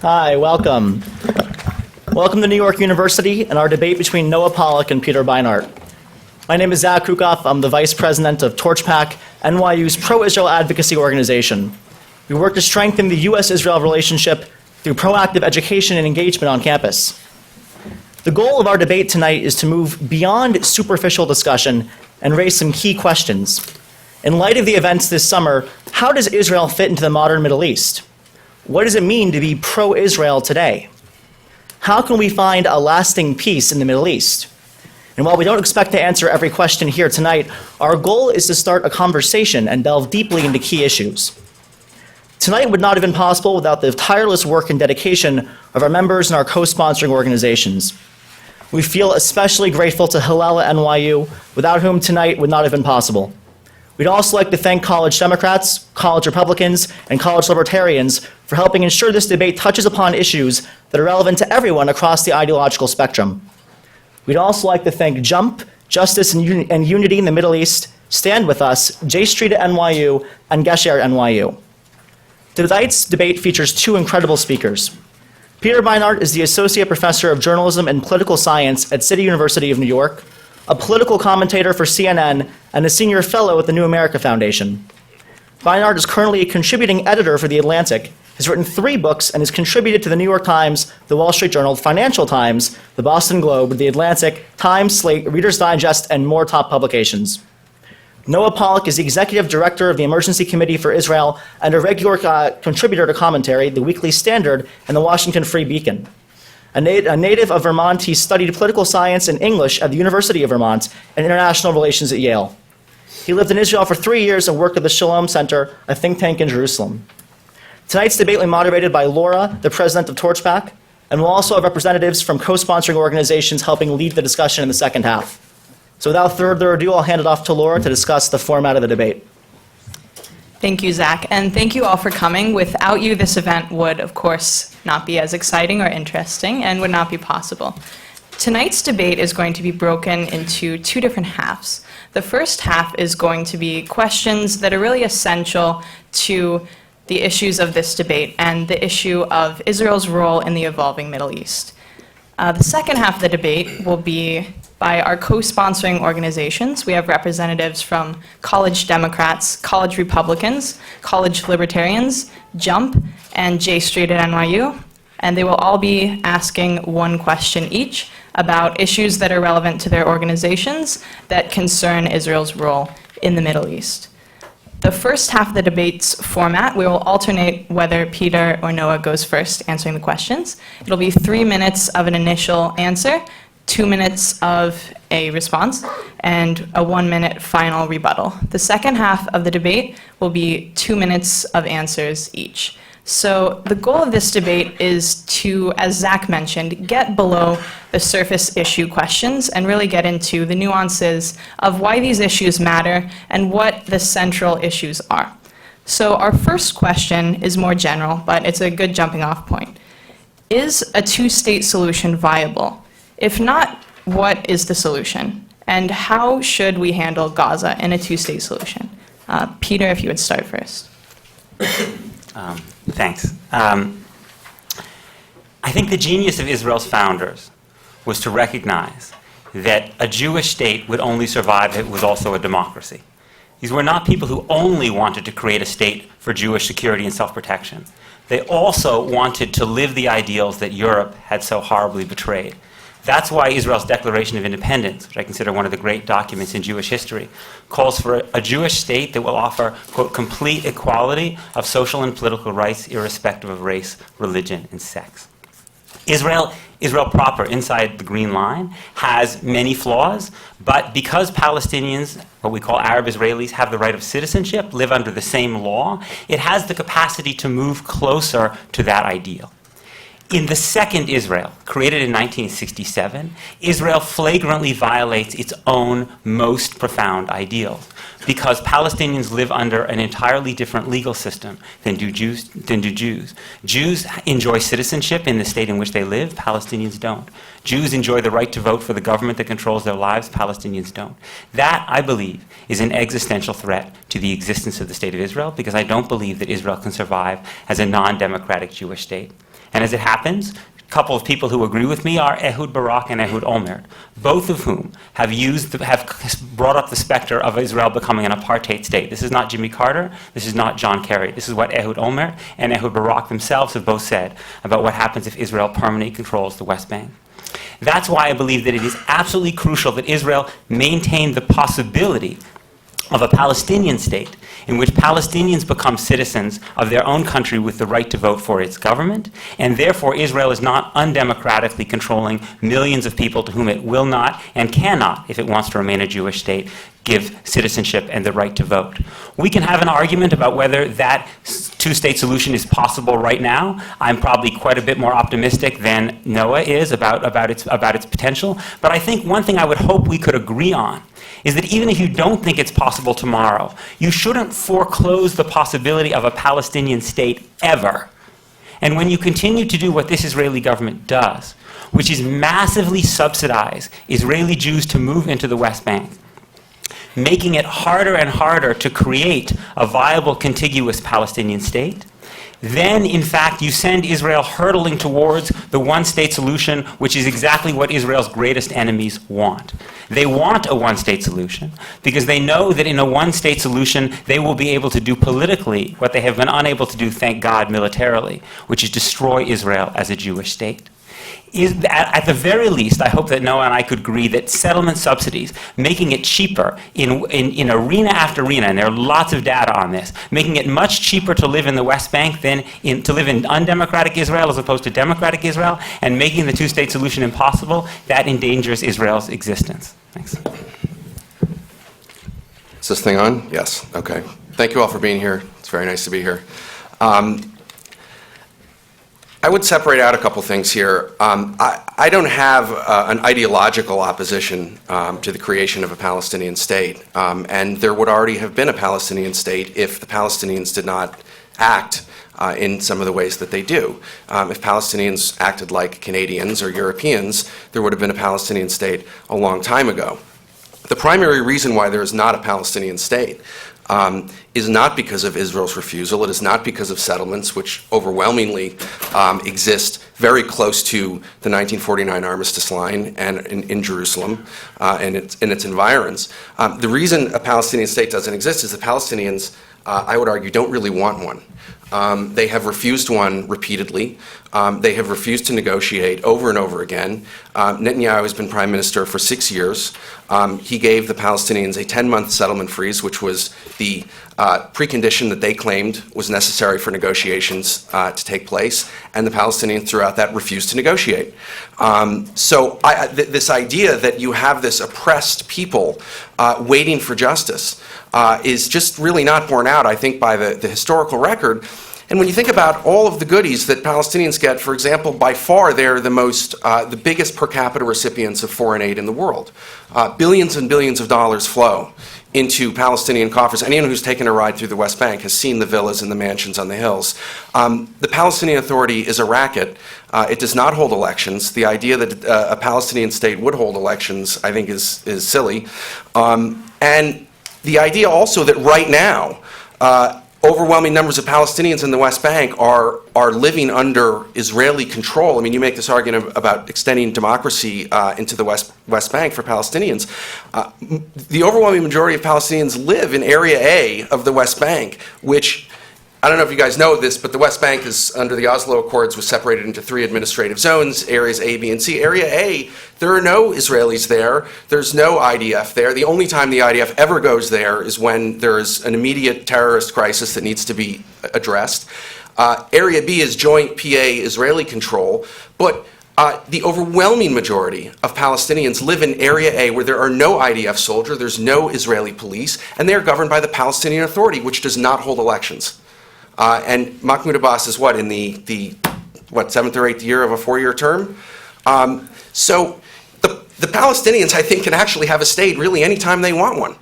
Hi, welcome. Welcome to New York University and our debate between Noah Pollak and Peter Beinart. My name is Zach Krukoff. I'm the Vice President of TorchPAC, NYU's pro-Israel advocacy organization. We work to strengthen the U.S.-Israel relationship through proactive education and engagement on campus. The goal of our debate tonight is to move beyond superficial discussion and raise some key questions. In light of the events this summer, how does Israel fit into the modern Middle East? What does it mean to be pro-Israel today? How can we find a lasting peace in the Middle East? And while we don't expect to answer every question here tonight, our goal is to start a conversation and delve deeply into key issues. Tonight would not have been possible without the tireless work and dedication of our members and our co-sponsoring organizations. We feel especially grateful to Hillel at NYU, without whom tonight would not have been possible. We'd also like to thank College Democrats, College Republicans, and College Libertarians for helping ensure this debate touches upon issues that are relevant to everyone across the ideological spectrum. We'd also like to thank JUMP, Justice and Unity in the Middle East, Stand With Us, J Street at NYU, and Gesher at NYU. Tonight's debate features two incredible speakers. Peter Beinart is the Associate Professor of Journalism and Political Science at City University of New York, a political commentator for CNN, and a senior fellow at the New America Foundation. Beinart is currently a contributing editor for The Atlantic, has written 3 books, and has contributed to The New York Times, The Wall Street Journal, Financial Times, The Boston Globe, The Atlantic, Times, Slate, Reader's Digest, and more top publications. Noah Pollak is the Executive Director of the Emergency Committee for Israel and a regular contributor to Commentary, The Weekly Standard, and The Washington Free Beacon. A native of Vermont, he studied political science and English at the University of Vermont and international relations at Yale. He lived in Israel for 3 years and worked at the Shalom Center, a think tank in Jerusalem. Tonight's debate will be moderated by Laura, the president of TorchPAC, and we'll also have representatives from co-sponsoring organizations helping lead the discussion in the second half. So without further ado, I'll hand it off to Laura to discuss the format of the debate. Thank you, Zach, and thank you all for coming. Without you, this event would, of course, not be as exciting or interesting and would not be possible. Tonight's debate is going to be broken into 2 different halves. The first half is going to be questions that are really essential to the issues of this debate and the issue of Israel's role in the evolving Middle East. The second half of the debate will be by our co-sponsoring organizations. We have representatives from College Democrats, College Republicans, College Libertarians, JUMP, and J Street at NYU. And they will all be asking 1 question each about issues that are relevant to their organizations that concern Israel's role in the Middle East. The first half of the debate's format, we will alternate whether Peter or Noah goes first answering the questions. It'll be 3 minutes of an initial answer, 2 minutes of a response, and a 1-minute final rebuttal. The second half of the debate will be 2 minutes of answers each. So the goal of this debate is to, as Zach mentioned, get below the surface issue questions and really get into the nuances of why these issues matter and what the central issues are. So our first question is more general, but it's a good jumping off point. Is a 2-state solution viable? If not, what is the solution? And how should we handle Gaza in a 2-state solution? Peter, if you would start first. Thanks. I think the genius of Israel's founders was to recognize that a Jewish state would only survive if it was also a democracy. These were not people who only wanted to create a state for Jewish security and self-protection. They also wanted to live the ideals that Europe had so horribly betrayed. That's why Israel's Declaration of Independence, which I consider one of the great documents in Jewish history, calls for a Jewish state that will offer, quote, complete equality of social and political rights irrespective of race, religion, and sex. Israel proper, inside the Green Line, has many flaws, but because Palestinians, what we call Arab Israelis, have the right of citizenship, live under the same law, it has the capacity to move closer to that ideal. In the second Israel, created in 1967, Israel flagrantly violates its own most profound ideals because Palestinians live under an entirely different legal system than do Jews. Jews enjoy citizenship in the state in which they live. Palestinians don't. Jews enjoy the right to vote for the government that controls their lives. Palestinians don't. That, I believe, is an existential threat to the existence of the state of Israel because I don't believe that Israel can survive as a non-democratic Jewish state. And as it happens, a couple of people who agree with me are Ehud Barak and Ehud Olmert, both of whom have brought up the specter of Israel becoming an apartheid state. This is not Jimmy Carter. This is not John Kerry. This is what Ehud Olmert and Ehud Barak themselves have both said about what happens if Israel permanently controls the West Bank. That's why I believe that it is absolutely crucial that Israel maintain the possibility of a Palestinian state in which Palestinians become citizens of their own country with the right to vote for its government, and therefore Israel is not undemocratically controlling millions of people to whom it will not and cannot, if it wants to remain a Jewish state, give citizenship and the right to vote. We can have an argument about whether that two-state solution is possible right now. I'm probably quite a bit more optimistic than Noah is about its potential, but I think one thing I would hope we could agree on is that even if you don't think it's possible tomorrow, you shouldn't foreclose the possibility of a Palestinian state ever. And when you continue to do what this Israeli government does, which is massively subsidize Israeli Jews to move into the West Bank, making it harder and harder to create a viable contiguous Palestinian state, then, in fact, you send Israel hurtling towards the one-state solution, which is exactly what Israel's greatest enemies want. They want a one-state solution because they know that in a one-state solution, they will be able to do politically what they have been unable to do, thank God, militarily, which is destroy Israel as a Jewish state. At the very least, I hope that Noah and I could agree that settlement subsidies, making it cheaper in arena after arena, and there are lots of data on this, making it much cheaper to live in the West Bank than to live in undemocratic Israel as opposed to democratic Israel, and making the two-state solution impossible, that endangers Israel's existence. Thanks. Is this thing on? Yes. Okay. Thank you all for being here. It's very nice to be here. I would separate out a couple things here. I don't have an ideological opposition to the creation of a Palestinian state, and there would already have been a Palestinian state if the Palestinians did not act in some of the ways that they do. If Palestinians acted like Canadians or Europeans, there would have been a Palestinian state a long time ago. The primary reason why there is not a Palestinian state is not because of Israel's refusal. It is not because of settlements, which overwhelmingly exist very close to the 1949 armistice line and in Jerusalem and in its environs. The reason a Palestinian state doesn't exist is the Palestinians, I would argue, don't really want one. They have refused one repeatedly. They have refused to negotiate over and over again. Netanyahu has been prime minister for 6 years. He gave the Palestinians a 10-month settlement freeze, which was the precondition that they claimed was necessary for negotiations to take place, and the Palestinians throughout that refused to negotiate. So this idea that you have this oppressed people waiting for justice is just really not borne out, I think, by the historical record. And when you think about all of the goodies that Palestinians get, for example, by far they're the biggest per capita recipients of foreign aid in the world. Billions and billions of dollars flow into Palestinian coffers. Anyone who's taken a ride through the West Bank has seen the villas and the mansions on the hills. The Palestinian Authority is a racket. It does not hold elections. The idea that a Palestinian state would hold elections, I think, is silly. And the idea also that right now, overwhelming numbers of Palestinians in the West Bank are living under Israeli control. I mean, you make this argument about extending democracy into the West Bank for Palestinians. The overwhelming majority of Palestinians live in Area A of the West Bank, which, I don't know if you guys know this, but the West Bank is, under the Oslo Accords, was separated into 3 administrative zones, areas A, B, and C. Area A, there are no Israelis there. There's no IDF there. The only time the IDF ever goes there is when there is an immediate terrorist crisis that needs to be addressed. Area B is joint PA-Israeli control, but the overwhelming majority of Palestinians live in Area A where there are no IDF soldiers, there's no Israeli police, and they are governed by the Palestinian Authority, which does not hold elections. And Mahmoud Abbas is in the 7th or 8th year of a 4-year term? So the Palestinians, I think, can actually have a state really anytime they want one.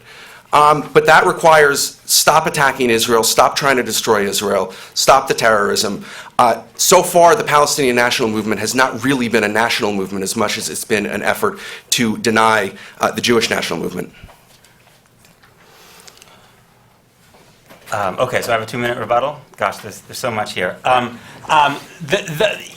But that requires stop attacking Israel, stop trying to destroy Israel, stop the terrorism. So far, the Palestinian national movement has not really been a national movement as much as it's been an effort to deny the Jewish national movement. Okay, so I have a 2-minute rebuttal? Gosh, there's so much here.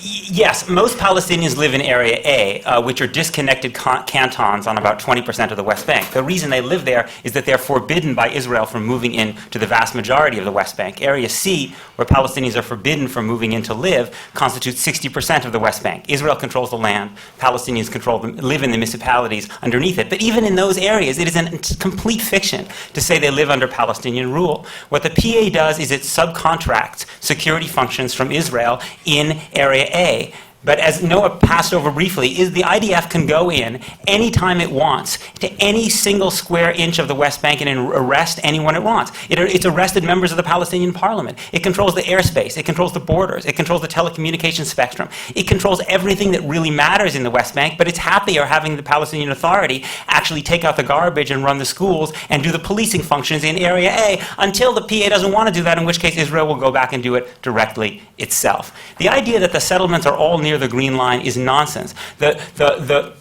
Yes, most Palestinians live in Area A, which are disconnected cantons on about 20% of the West Bank. The reason they live there is that they're forbidden by Israel from moving in to the vast majority of the West Bank. Area C, where Palestinians are forbidden from moving in to live, constitutes 60% of the West Bank. Israel controls the land, Palestinians live in the municipalities underneath it. But even in those areas, it is a complete fiction to say they live under Palestinian rule. What the PA does is it subcontracts security functions from Israel in Area A. But as Noah passed over briefly, the IDF can go in anytime it wants to any single square inch of the West Bank and arrest anyone it wants. It's arrested members of the Palestinian parliament. It controls the airspace. It controls the borders. It controls the telecommunications spectrum. It controls everything that really matters in the West Bank, but it's happier having the Palestinian Authority actually take out the garbage and run the schools and do the policing functions in Area A until the PA doesn't want to do that, in which case Israel will go back and do it directly itself. The idea that the settlements are all near the Green Line is nonsense. The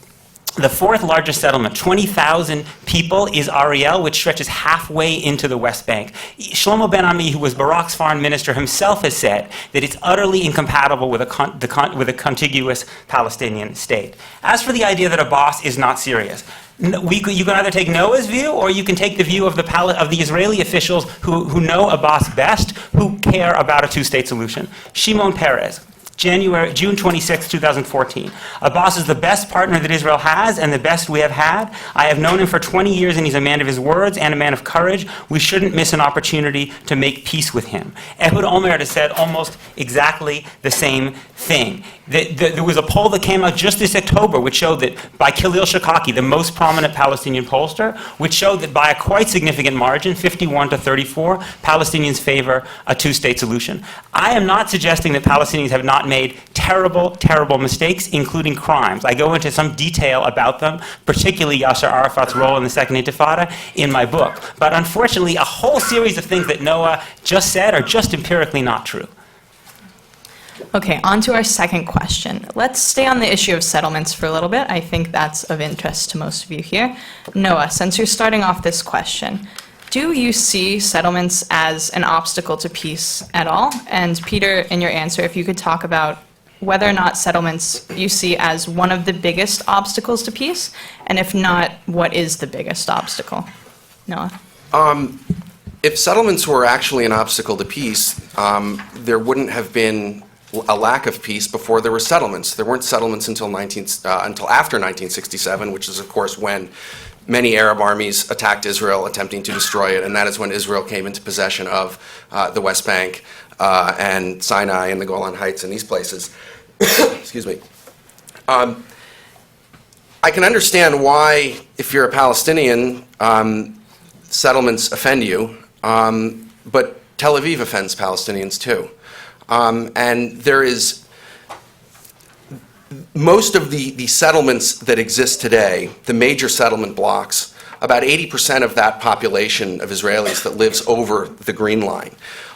fourth largest settlement, 20,000 people, is Ariel, which stretches halfway into the West Bank. Shlomo Ben-Ami, who was Barak's foreign minister, himself has said that it's utterly incompatible with a contiguous Palestinian state. As for the idea that Abbas is not serious, you can either take Noah's view or you can take the view of the Israeli officials who know Abbas best, who care about a two-state solution. Shimon Peres, June 26, 2014. Abbas is the best partner that Israel has and the best we have had. I have known him for 20 years and he's a man of his words and a man of courage. We shouldn't miss an opportunity to make peace with him. Ehud Olmert has said almost exactly the same thing. There was a poll that came out just this October which showed that by Khalil Shikaki, the most prominent Palestinian pollster, which showed that by a quite significant margin, 51 to 34, Palestinians favor a two-state solution. I am not suggesting that Palestinians have not made terrible, terrible mistakes, including crimes. I go into some detail about them, particularly Yasser Arafat's role in the Second Intifada, in my book. But unfortunately, a whole series of things that Noah just said are just empirically not true. Okay, on to our second question. Let's stay on the issue of settlements for a little bit. I think that's of interest to most of you here. Noah, since you're starting off this question, do you see settlements as an obstacle to peace at all? And Peter, in your answer, if you could talk about whether or not settlements you see as one of the biggest obstacles to peace, and if not, what is the biggest obstacle? Noah? If settlements were actually an obstacle to peace, there wouldn't have been a lack of peace before there were settlements. There weren't settlements until after 1967, which is, of course, when many Arab armies attacked Israel, attempting to destroy it, and that is when Israel came into possession of the West Bank and Sinai and the Golan Heights and these places. Excuse me. I can understand why, if you're a Palestinian, settlements offend you, but Tel Aviv offends Palestinians too. And there is most of the settlements that exist today, the major settlement blocks, about 80% of that population of Israelis that lives over the Green Line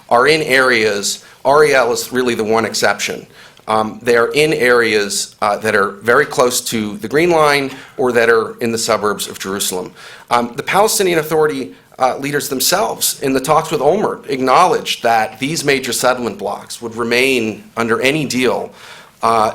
are in areas, Ariel is really the one exception. They are in areas that are very close to the Green Line or that are in the suburbs of Jerusalem. The Palestinian Authority leaders themselves, in the talks with Olmert, acknowledged that these major settlement blocks would remain, under any deal,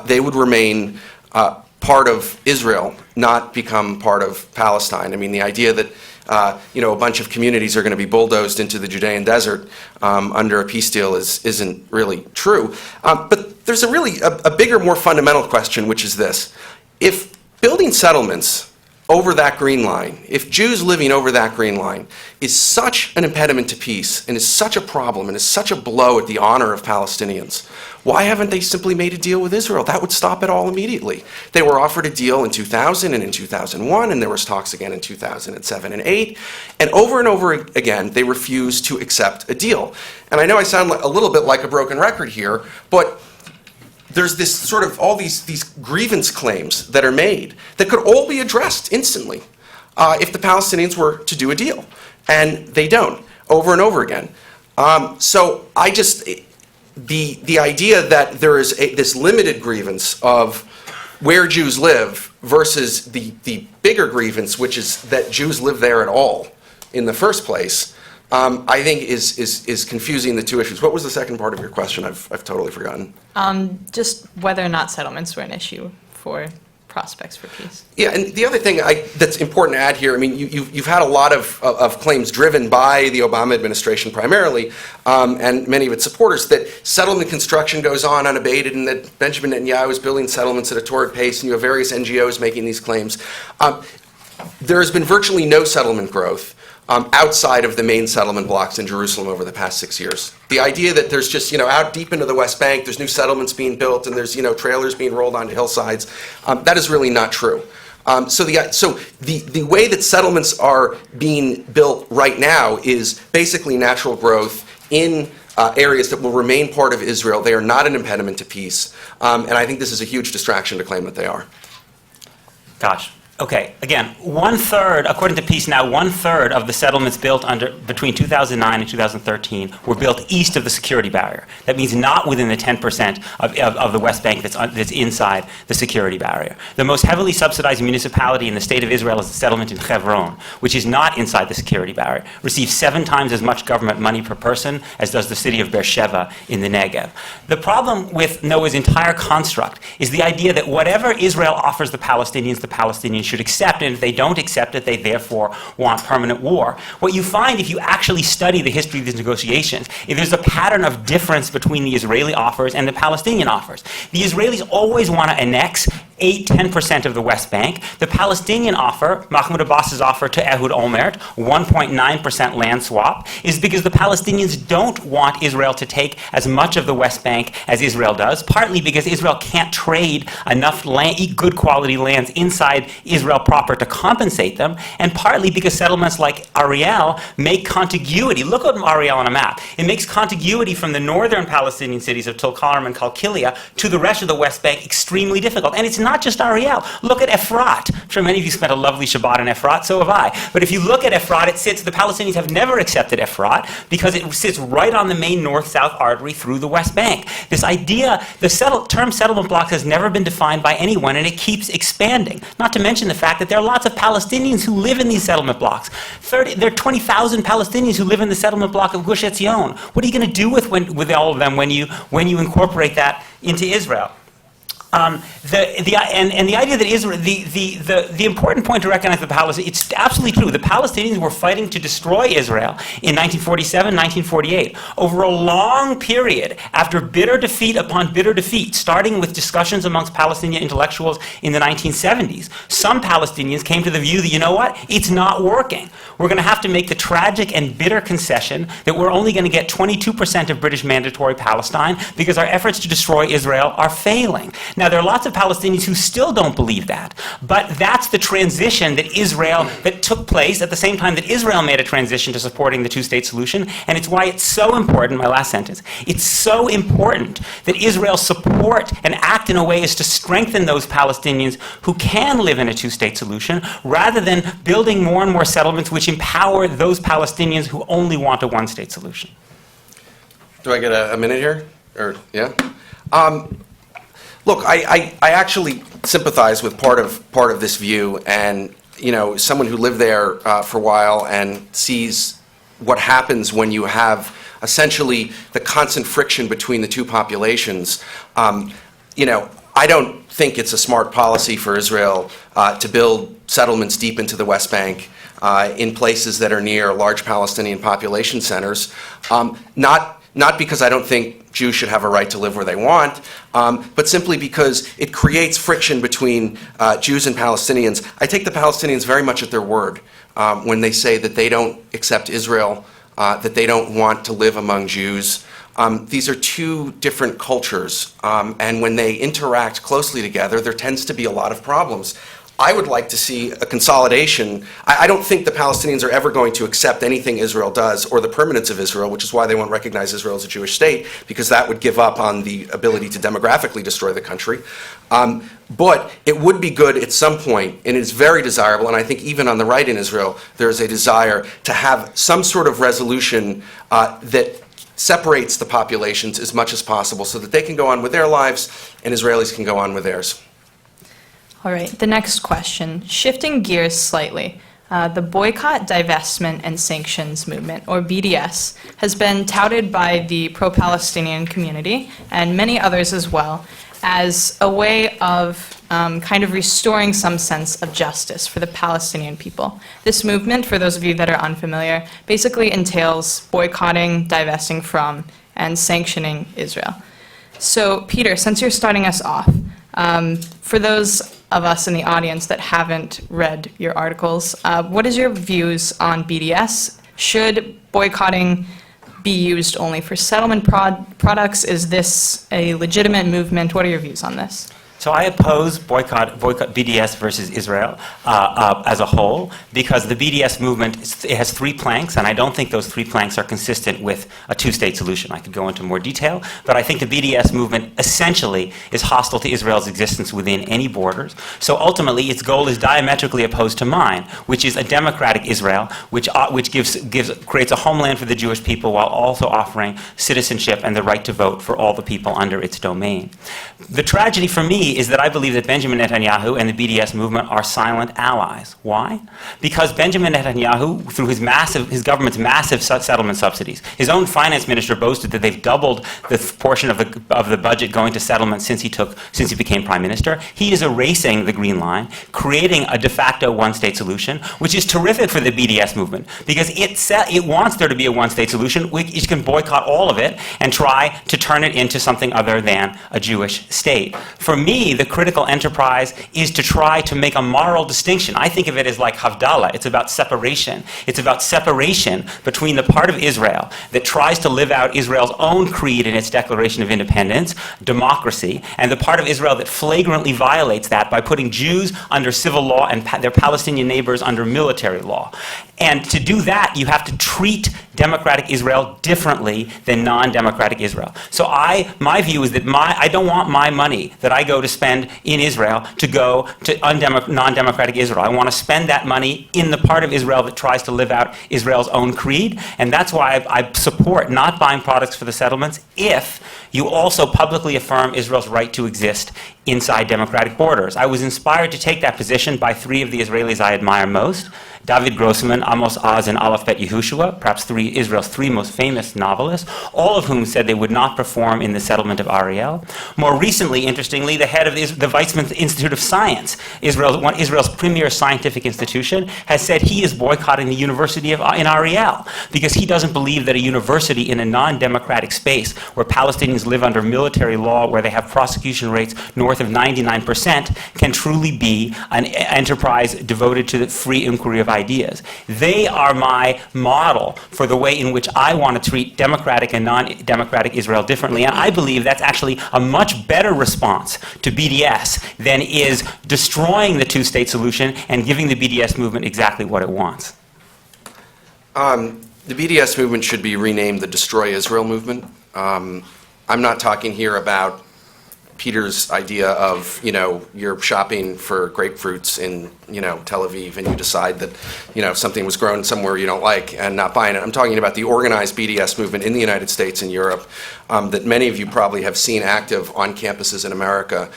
they would remain part of Israel, not become part of Palestine. I mean, the idea that a bunch of communities are going to be bulldozed into the Judean desert under a peace deal isn't really true. But there's a bigger, more fundamental question, which is this. If building settlements over that Green Line, if Jews living over that Green Line is such an impediment to peace and is such a problem and is such a blow at the honor of Palestinians, why haven't they simply made a deal with Israel? That would stop it all immediately. They were offered a deal in 2000 and in 2001, and there was talks again in 2007 and 2008, and over again, they refused to accept a deal. And I know I sound a little bit like a broken record here, but there's this sort of all these grievance claims that are made that could all be addressed instantly if the Palestinians were to do a deal. And they don't, over and over again. So I just, the idea that there is this limited grievance of where Jews live versus the bigger grievance, which is that Jews live there at all in the first place, I think is confusing the two issues. What was the second part of your question? I've totally forgotten. Just whether or not settlements were an issue for prospects for peace. Yeah, and the other thing that's important to add here, I mean, you've had a lot of claims driven by the Obama administration primarily, and many of its supporters, that settlement construction goes on unabated and that Benjamin Netanyahu is building settlements at a torrid pace, and you have various NGOs making these claims. There has been virtually no settlement growth outside of the main settlement blocks in Jerusalem over the past 6 years. The idea that there's just, out deep into the West Bank, there's new settlements being built and there's, trailers being rolled onto hillsides, that is really not true. So the way that settlements are being built right now is basically natural growth in areas that will remain part of Israel. They are not an impediment to peace. And I think this is a huge distraction to claim that they are. Gosh. Okay, again, 1/3, according to Peace Now, 1/3 of the settlements built between 2009 and 2013 were built east of the security barrier. That means not within the 10% of the West Bank that's inside the security barrier. The most heavily subsidized municipality in the state of Israel is the settlement in Hebron, which is not inside the security barrier, receives 7 times as much government money per person as does the city of Beersheba in the Negev. The problem with Noah's entire construct is the idea that whatever Israel offers the Palestinians should accept, and if they don't accept it, they therefore want permanent war. What you find if you actually study the history of these negotiations is there's a pattern of difference between the Israeli offers and the Palestinian offers. The Israelis always want to annex 8-10% of the West Bank. The Palestinian offer, Mahmoud Abbas's offer to Ehud Olmert, 1.9% land swap, is because the Palestinians don't want Israel to take as much of the West Bank as Israel does, partly because Israel can't trade enough good quality lands inside Israel proper to compensate them, and partly because settlements like Ariel make contiguity. Look at Ariel on a map. It makes contiguity from the northern Palestinian cities of Tulkarm and Qalqilia to the rest of the West Bank extremely difficult. And it's not just Ariel. Look at Efrat. I'm sure many of you spent a lovely Shabbat in Efrat, so have I. But if you look at Efrat, the Palestinians have never accepted Efrat because it sits right on the main north-south artery through the West Bank. This idea, the term settlement blocks has never been defined by anyone, and it keeps expanding. Not to mention the fact that there are lots of Palestinians who live in these settlement blocks. There are 20,000 Palestinians who live in the settlement block of Gush Etzion. What are you going to do with all of them when you incorporate that into Israel? The idea that Israel, the important point to recognize the Palestinians, it's absolutely true. The Palestinians were fighting to destroy Israel in 1947, 1948. Over a long period, after bitter defeat upon bitter defeat, starting with discussions amongst Palestinian intellectuals in the 1970s, some Palestinians came to the view that, you know what, it's not working. We're going to have to make the tragic and bitter concession that we're only going to get 22% of British Mandatory Palestine because our efforts to destroy Israel are failing. Now, there are lots of Palestinians who still don't believe that, but that's the transition that took place at the same time that Israel made a transition to supporting the two-state solution, and it's why it's so important, my last sentence, it's so important that Israel support and act in a way as to strengthen those Palestinians who can live in a two-state solution, rather than building more and more settlements which empower those Palestinians who only want a one-state solution. Do I get a minute here? Or, yeah? Look, I actually sympathize with part of this view, and someone who lived there for a while and sees what happens when you have essentially the constant friction between the two populations. I don't think it's a smart policy for Israel to build settlements deep into the West Bank in places that are near large Palestinian population centers. Not because I don't think Jews should have a right to live where they want, but simply because it creates friction between Jews and Palestinians. I take the Palestinians very much at their word when they say that they don't accept Israel, that they don't want to live among Jews. These are two different cultures, and when they interact closely together, there tends to be a lot of problems. I would like to see a consolidation. I don't think the Palestinians are ever going to accept anything Israel does or the permanence of Israel, which is why they won't recognize Israel as a Jewish state, because that would give up on the ability to demographically destroy the country. But it would be good at some point, and it's very desirable, and I think even on the right in Israel, there is a desire to have some sort of resolution that separates the populations as much as possible so that they can go on with their lives and Israelis can go on with theirs. All right, the next question. Shifting gears slightly, The boycott, divestment, and sanctions movement, or BDS, has been touted by the pro-Palestinian community, and many others as well, as a way of kind of restoring some sense of justice for the Palestinian people. This movement, for those of you that are unfamiliar, basically entails boycotting, divesting from, and sanctioning Israel. So, Peter, since you're starting us off, for those of us in the audience that haven't read your articles, what is your views on BDS? Should boycotting be used only for settlement products? Is this a legitimate movement? What are your views on this? So I oppose boycott BDS versus Israel as a whole, because the BDS movement, it has three planks, and I don't think those three planks are consistent with a two-state solution. I could go into more detail, but I think the BDS movement essentially is hostile to Israel's existence within any borders. So ultimately, its goal is diametrically opposed to mine, which is a democratic Israel, which creates a homeland for the Jewish people while also offering citizenship and the right to vote for all the people under its domain. The tragedy for me is that I believe that Benjamin Netanyahu and the BDS movement are silent allies. Why? Because Benjamin Netanyahu, through his government's massive settlement subsidies, his own finance minister boasted that they've doubled the portion of the budget going to settlement since he became prime minister. He is erasing the Green Line, creating a de facto one-state solution, which is terrific for the BDS movement because it wants there to be a one-state solution. It can boycott all of it and try to turn it into something other than a Jewish state. For me, the critical enterprise is to try to make a moral distinction. I think of it as like Havdalah. It's about separation. It's about separation between the part of Israel that tries to live out Israel's own creed in its Declaration of Independence, democracy, and the part of Israel that flagrantly violates that by putting Jews under civil law and their Palestinian neighbors under military law. And to do that, you have to treat democratic Israel differently than non-democratic Israel. So my view is that I don't want my money that I go to spend in Israel to go to non-democratic Israel. I want to spend that money in the part of Israel that tries to live out Israel's own creed, and that's why I support not buying products for the settlements if you also publicly affirm Israel's right to exist inside democratic borders. I was inspired to take that position by three of the Israelis I admire most: David Grossman, Amos Oz, and Aleph Bet Yehoshua, perhaps Israel's three most famous novelists, all of whom said they would not perform in the settlement of Ariel. More recently, interestingly, the head of the Weizmann Institute of Science, Israel's premier scientific institution, has said he is boycotting the university in Ariel because he doesn't believe that a university in a non-democratic space where Palestinians live under military law, where they have prosecution rates north of 99%, can truly be an enterprise devoted to the free inquiry of ideas. They are my model for the way in which I want to treat democratic and non-democratic Israel differently, and I believe that's actually a much better response to BDS than is destroying the two-state solution and giving the BDS movement exactly what it wants. The BDS movement should be renamed the Destroy Israel movement. I'm not talking here about Peter's idea of, you're shopping for grapefruits in, Tel Aviv, and you decide that, something was grown somewhere you don't like and not buying it. I'm talking about the organized BDS movement in the United States and Europe that many of you probably have seen active on campuses in America.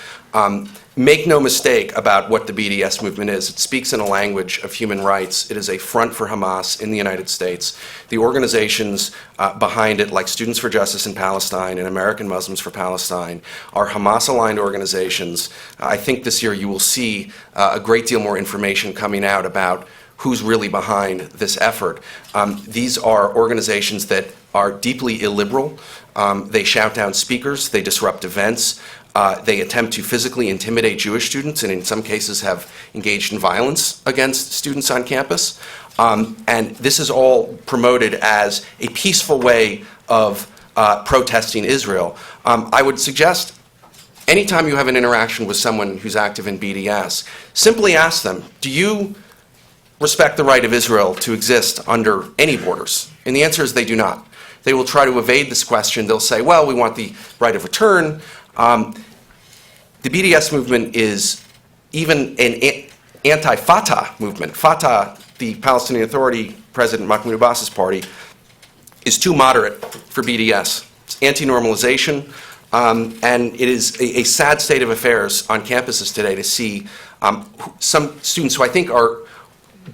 Make no mistake about what the BDS movement is. It speaks in a language of human rights. It is a front for Hamas in the United States. The organizations behind it, like Students for Justice in Palestine and American Muslims for Palestine, are Hamas-aligned organizations. I think this year you will see a great deal more information coming out about who's really behind this effort. These are organizations that are deeply illiberal. They shout down speakers. They disrupt events. They attempt to physically intimidate Jewish students and in some cases have engaged in violence against students on campus. And this is all promoted as a peaceful way of protesting Israel. I would suggest anytime you have an interaction with someone who's active in BDS, simply ask them, do you respect the right of Israel to exist under any borders? And the answer is they do not. They will try to evade this question. They'll say, well, we want the right of return. The BDS movement is even an anti-Fatah movement. Fatah, the Palestinian Authority, President Mahmoud Abbas's party, is too moderate for BDS. It's anti-normalization, and it is a sad state of affairs on campuses today to see some students who I think are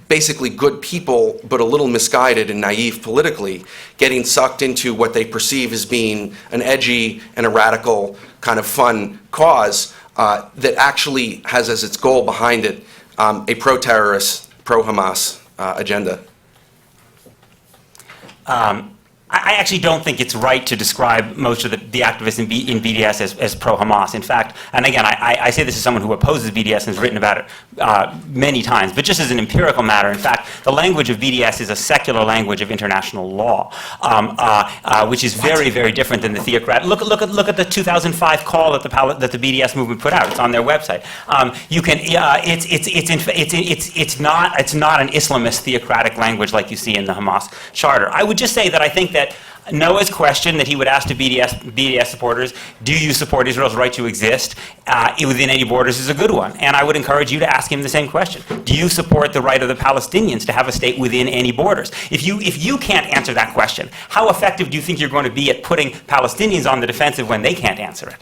basically good people, but a little misguided and naive politically, getting sucked into what they perceive as being an edgy and a radical kind of fun cause that actually has as its goal behind it a pro-terrorist, pro-Hamas agenda. I actually don't think it's right to describe most of the activists in BDS as pro-Hamas. In fact, and again, I say this as someone who opposes BDS and has written about it many times, but just as an empirical matter, in fact, the language of BDS is a secular language of international law, which is very, very different than the theocrat. Look at the 2005 call that the BDS movement put out. It's on their website. You can, it's not an Islamist theocratic language like you see in the Hamas charter. I would just say that I think that Noah's question that he would ask to BDS supporters, do you support Israel's right to exist within any borders, is a good one. And I would encourage you to ask him the same question. Do you support the right of the Palestinians to have a state within any borders? If you can't answer that question, how effective do you think you're going to be at putting Palestinians on the defensive when they can't answer it?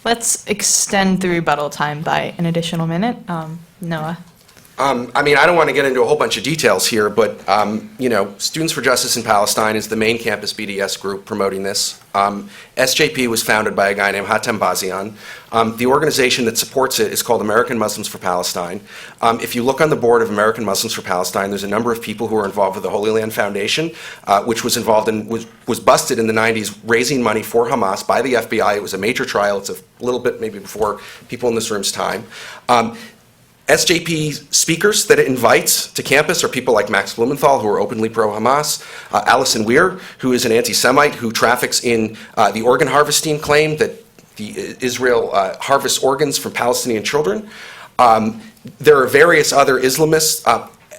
Let's extend the rebuttal time by an additional minute. Noah. I mean, I don't want to get into a whole bunch of details here, but, you know, Students for Justice in Palestine is the main campus BDS group promoting this. SJP was founded by a guy named Hatem Bazian. The organization that supports it is called American Muslims for Palestine. If you look on the board of American Muslims for Palestine, there's a number of people who are involved with the Holy Land Foundation, which was involved in, was busted in the 90s raising money for Hamas by the FBI. It was a major trial. It's a little bit maybe before people in this room's time. SJP speakers that it invites to campus are people like Max Blumenthal, who are openly pro-Hamas, Alison Weir, who is an anti-Semite who traffics in the organ harvesting claim that Israel harvests organs from Palestinian children. There are various other Islamists.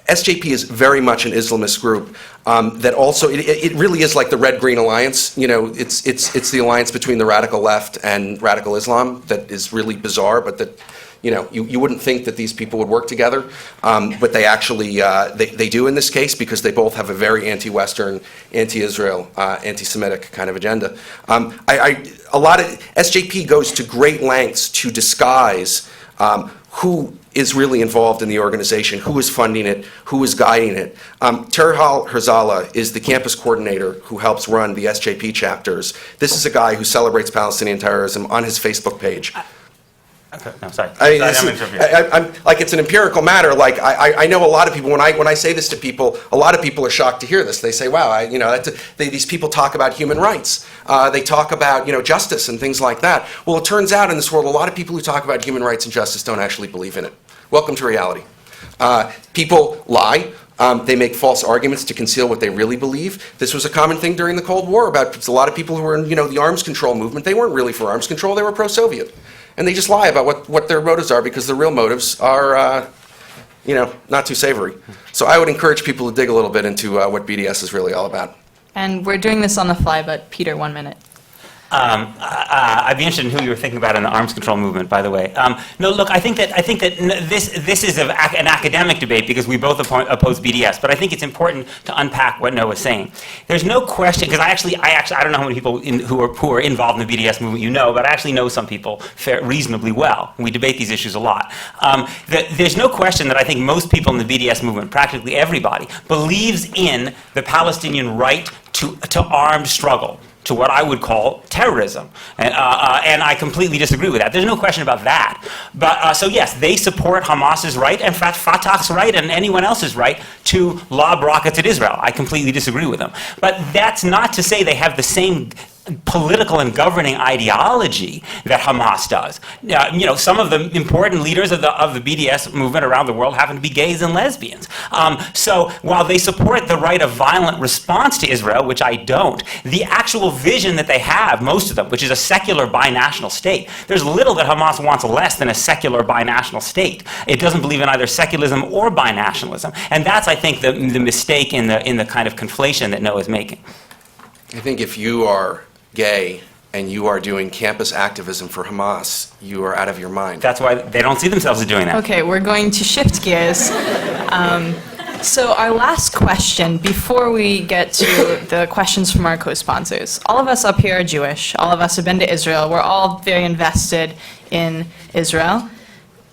SJP is very much an Islamist group that also, it really is like the Red-Green Alliance. You know, it's the alliance between the radical left and radical Islam that is really bizarre, but that, you know, you wouldn't think that these people would work together, but they actually, they do in this case because they both have a very anti-Western, anti-Israel, anti-Semitic kind of agenda. A lot of, SJP goes to great lengths to disguise who is really involved in the organization, who is funding it, who is guiding it. Terhal Herzala is the campus coordinator who helps run the SJP chapters. This is a guy who celebrates Palestinian terrorism on his Facebook page. Okay, no, sorry. Like, it's an empirical matter. Like, I know a lot of people, when I say this to people, a lot of people are shocked to hear this. They say, wow, you know, these people talk about human rights. They talk about, you know, justice and things like that. Well, it turns out in this world, a lot of people who talk about human rights and justice don't actually believe in it. Welcome to reality. People lie. They make false arguments to conceal what they really believe. This was a common thing during the Cold War about a lot of people who were in, you know, the arms control movement. They weren't really for arms control. They were pro-Soviet. And they just lie about what their motives are because the real motives are, you know, not too savory. So I would encourage people to dig a little bit into what BDS is really all about. And we're doing this on the fly, but Peter, 1 minute. I'd be interested in who you were thinking about in the arms control movement, by the way. No, look, I think that this is an academic debate because we both oppose BDS, but I think it's important to unpack what Noah's saying. There's no question, because I don't know how many people who are involved in the BDS movement you know, but I actually know some people reasonably well. We debate these issues a lot. There's no question that I think most people in the BDS movement, practically everybody, believes in the Palestinian right to armed struggle, to what I would call terrorism. And I completely disagree with that. There's no question about that. But so yes, they support Hamas's right and Fatah's right and anyone else's right to lob rockets at Israel. I completely disagree with them. But that's not to say they have the same political and governing ideology that Hamas does. You know, some of the important leaders of the BDS movement around the world happen to be gays and lesbians. So while they support the right of violent response to Israel, which I don't, the actual vision that they have, most of them, which is a secular binational state, there's little that Hamas wants less than a secular binational state. It doesn't believe in either secularism or binationalism. And that's, I think, the mistake in the kind of conflation that Noah's making. I think if you are gay and you are doing campus activism for Hamas, you are out of your mind. That's why they don't see themselves as doing that. Okay, we're going to shift gears. So our last question, before we get to the questions from our co-sponsors. All of us up here are Jewish. All of us have been to Israel. We're all very invested in Israel.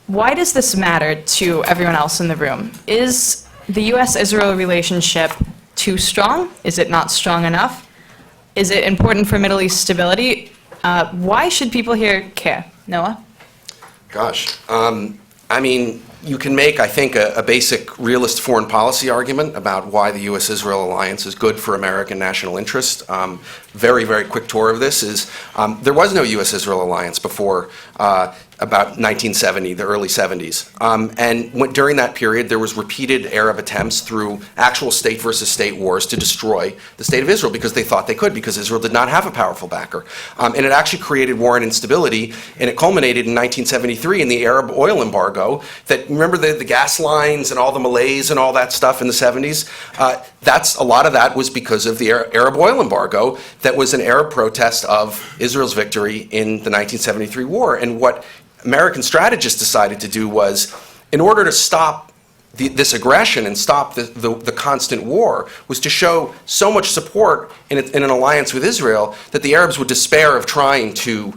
Why does this matter to everyone else in the room? Is the U.S.-Israel relationship too strong? Is it not strong enough? Is it important for Middle East stability? Why should people here care? Noah? Gosh, I mean, you can make, I think, a basic realist foreign policy argument about why the U.S.-Israel alliance is good for American national interest. Very, very quick tour of this is there was no U.S.-Israel alliance before about 1970, the early 70s. During that period, there was repeated Arab attempts through actual state versus state wars to destroy the state of Israel because they thought they could, because Israel did not have a powerful backer. And it actually created war and instability, and it culminated in 1973 in the Arab oil embargo. That, remember the gas lines and all the malaise and all that stuff in the 70s? A lot of that was because of the Arab oil embargo that was an Arab protest of Israel's victory in the 1973 war. And what American strategists decided to do was, in order to stop this aggression and stop the constant war, was to show so much support in an alliance with Israel that the Arabs would despair of trying to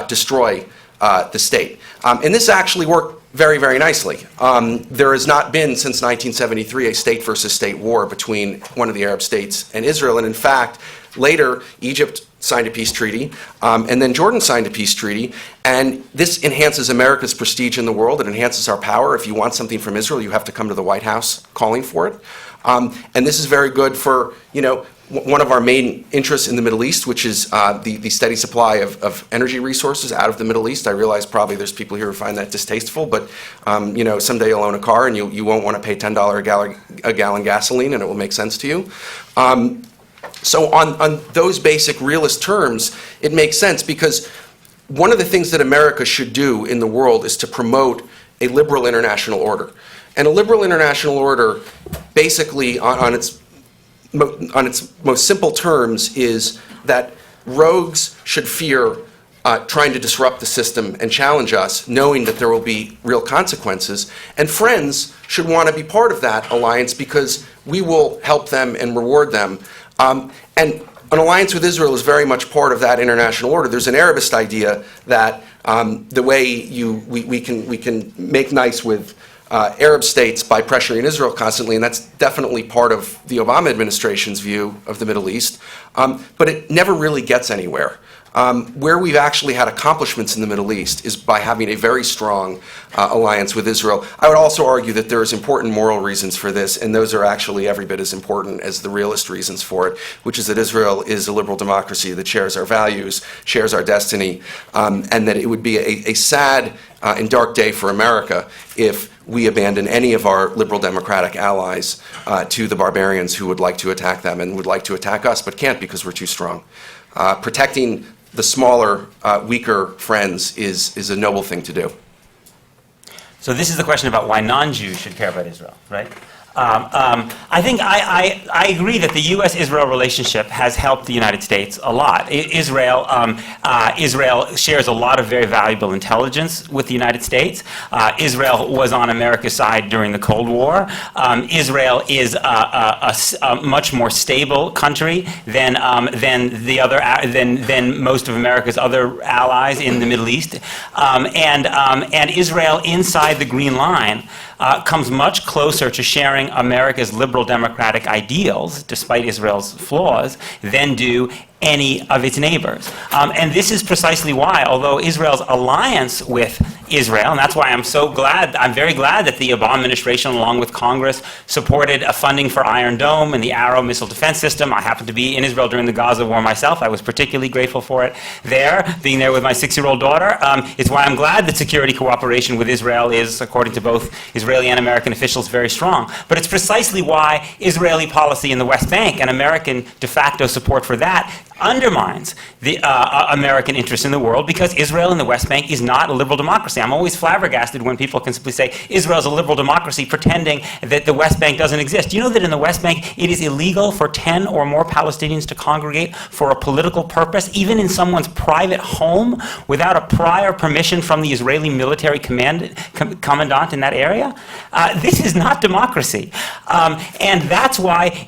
destroy the state. And this actually worked very, very nicely. There has not been, since 1973, a state versus state war between one of the Arab states and Israel. And in fact, later, Egypt signed a peace treaty, and then Jordan signed a peace treaty. And this enhances America's prestige in the world. It enhances our power. If you want something from Israel, you have to come to the White House calling for it. And this is very good for, one of our main interests in the Middle East, which is the steady supply of energy resources out of the Middle East. I realize probably there's people here who find that distasteful, but someday you'll own a car and you won't want to pay $10 a gallon gasoline, and it will make sense to you. So on those basic realist terms, it makes sense, because one of the things that America should do in the world is to promote a liberal international order. And a liberal international order, basically on its most simple terms, is that rogues should fear trying to disrupt the system and challenge us, knowing that there will be real consequences. And friends should want to be part of that alliance because we will help them and reward them. And an alliance with Israel is very much part of that international order. There's an Arabist idea that the way we can make nice with Arab states by pressuring Israel constantly, and that's definitely part of the Obama administration's view of the Middle East, but it never really gets anywhere. Where we've actually had accomplishments in the Middle East is by having a very strong alliance with Israel. I would also argue that there's important moral reasons for this, and those are actually every bit as important as the realist reasons for it, which is that Israel is a liberal democracy that shares our values, shares our destiny, and that it would be a sad and dark day for America if we abandon any of our liberal democratic allies to the barbarians who would like to attack them and would like to attack us, but can't because we're too strong. Protecting the smaller, weaker friends is a noble thing to do. So this is the question about why non-Jews should care about Israel, right? I think I agree that the U.S.-Israel relationship has helped the United States a lot. Israel shares a lot of very valuable intelligence with the United States. Israel was on America's side during the Cold War. Israel is a much more stable country than most of America's other allies in the Middle East. And Israel, inside the Green Line, comes much closer to sharing America's liberal democratic ideals, despite Israel's flaws, than do any of its neighbors. And this is precisely why, although Israel's alliance with Israel, and that's why I'm very glad that the Obama administration, along with Congress, supported a funding for Iron Dome and the Arrow missile defense system. I happened to be in Israel during the Gaza war myself. I was particularly grateful for it being there with my 6-year-old daughter. It's why I'm glad that security cooperation with Israel is, according to both Israeli and American officials, very strong. But it's precisely why Israeli policy in the West Bank and American de facto support for that undermines the American interest in the world, because Israel in the West Bank is not a liberal democracy. I'm always flabbergasted when people can simply say Israel's a liberal democracy, pretending that the West Bank doesn't exist. Do you know that in the West Bank it is illegal for 10 or more Palestinians to congregate for a political purpose, even in someone's private home, without a prior permission from the Israeli military commandant in that area? This is not democracy. And that's why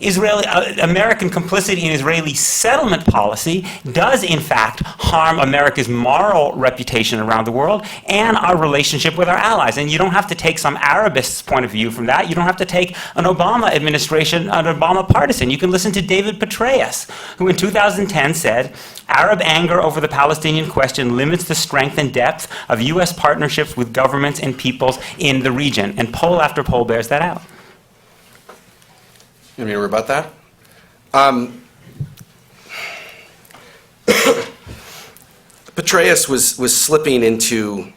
American complicity in Israeli settlement policy policy does, in fact, harm America's moral reputation around the world and our relationship with our allies. And you don't have to take some Arabist's point of view from that. You don't have to take an Obama administration, an Obama partisan. You can listen to David Petraeus, who in 2010 said, Arab anger over the Palestinian question limits the strength and depth of U.S. partnerships with governments and peoples in the region. And poll after poll bears that out. You want me to rebut that? Petraeus was slipping into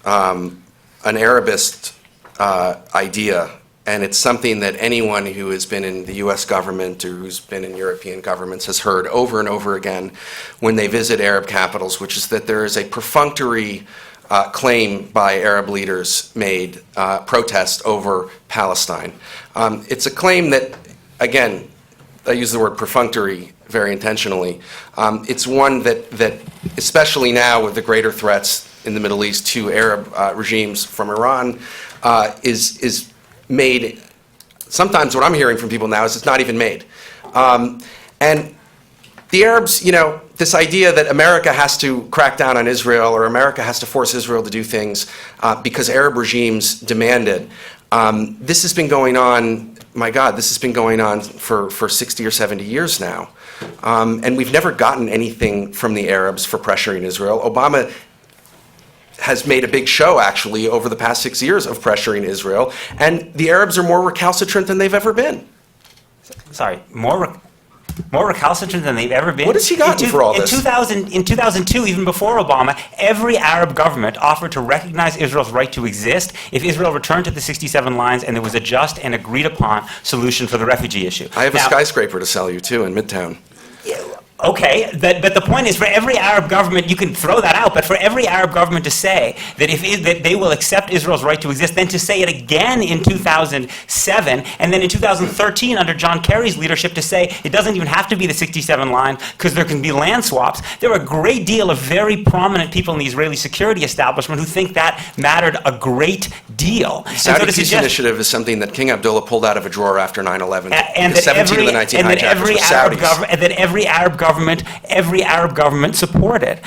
an Arabist idea, and it's something that anyone who has been in the U.S. government or who's been in European governments has heard over and over again when they visit Arab capitals, which is that there is a perfunctory claim by Arab leaders made protest over Palestine. It's a claim that, again, I use the word perfunctory very intentionally. It's one that, especially now with the greater threats in the Middle East to Arab regimes from Iran, is made. Sometimes what I'm hearing from people now is it's not even made. And the Arabs, this idea that America has to crack down on Israel or America has to force Israel to do things because Arab regimes demand it. This has been going on, my God, this has been going on for 60 or 70 years now. And we've never gotten anything from the Arabs for pressuring Israel. Obama has made a big show, actually, over the past 6 years of pressuring Israel. And the Arabs are more recalcitrant than they've ever been. Sorry, more recalcitrant than they've ever been. What has he gotten for all this? In 2002, even before Obama, every Arab government offered to recognize Israel's right to exist if Israel returned to the 67 lines and there was a just and agreed upon solution for the refugee issue. I have a skyscraper to sell you, too, in Midtown. Okay, but the point is, for every Arab government, you can throw that out, but for every Arab government to say that that they will accept Israel's right to exist, then to say it again in 2007, and then in 2013 under John Kerry's leadership to say it doesn't even have to be the 67 line because there can be land swaps. There are a great deal of very prominent people in the Israeli security establishment who think that mattered a great deal. The Saudi Peace Initiative is something that King Abdullah pulled out of a drawer after 9/11. And that 17 of the 19 hijackers were Saudis. And that every Arab government supported.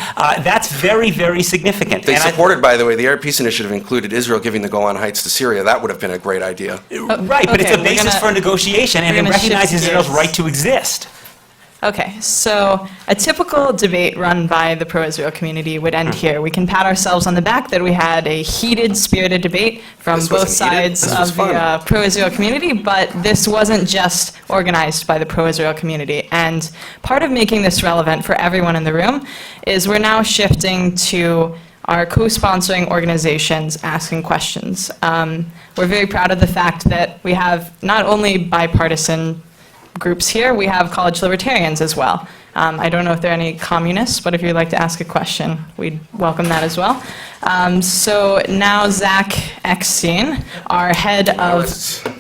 That's very, very significant. They supported, by the way, the Arab Peace Initiative included Israel giving the Golan Heights to Syria. That would have been a great idea. Right, but it's a basis for negotiation, and it recognizes Israel's right to exist. Okay, so a typical debate run by the pro-Israel community would end here. We can pat ourselves on the back that we had a heated, spirited debate from both sides of the pro-Israel community, but this wasn't just organized by the pro-Israel community. And part of making this relevant for everyone in the room is we're now shifting to our co-sponsoring organizations asking questions. We're very proud of the fact that we have not only bipartisan groups here, we have college libertarians as well. I don't know if there are any communists, but if you'd like to ask a question, we'd welcome that as well. So now Zach Eckstein, our head of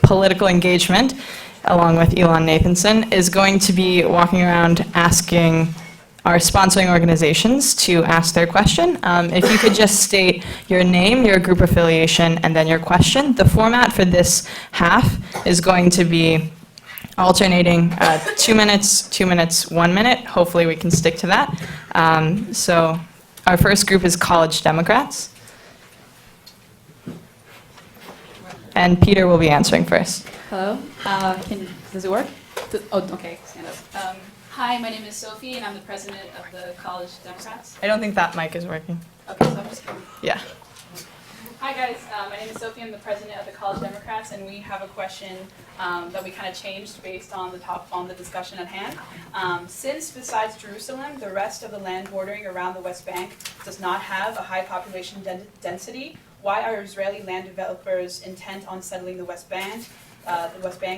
political engagement, along with Elon Nathanson, is going to be walking around asking our sponsoring organizations to ask their question. If you could just state your name, your group affiliation, and then your question. The format for this half is going to be alternating 2 minutes, 2 minutes, 1 minute. Hopefully we can stick to that. So our first group is College Democrats. And Peter will be answering first. Hello. Does it work? Okay, stand up. Hi, my name is Sophie, and I'm the president of the College Democrats. I don't think that mic is working. Okay, so I'm just kidding. Yeah. Hi guys, my name is Sophie, I'm the president of the College Democrats, and we have a question that we kind of changed based on the discussion at hand. Since besides Jerusalem, the rest of the land bordering around the West Bank does not have a high population density, why are Israeli land developers intent on settling the West Bank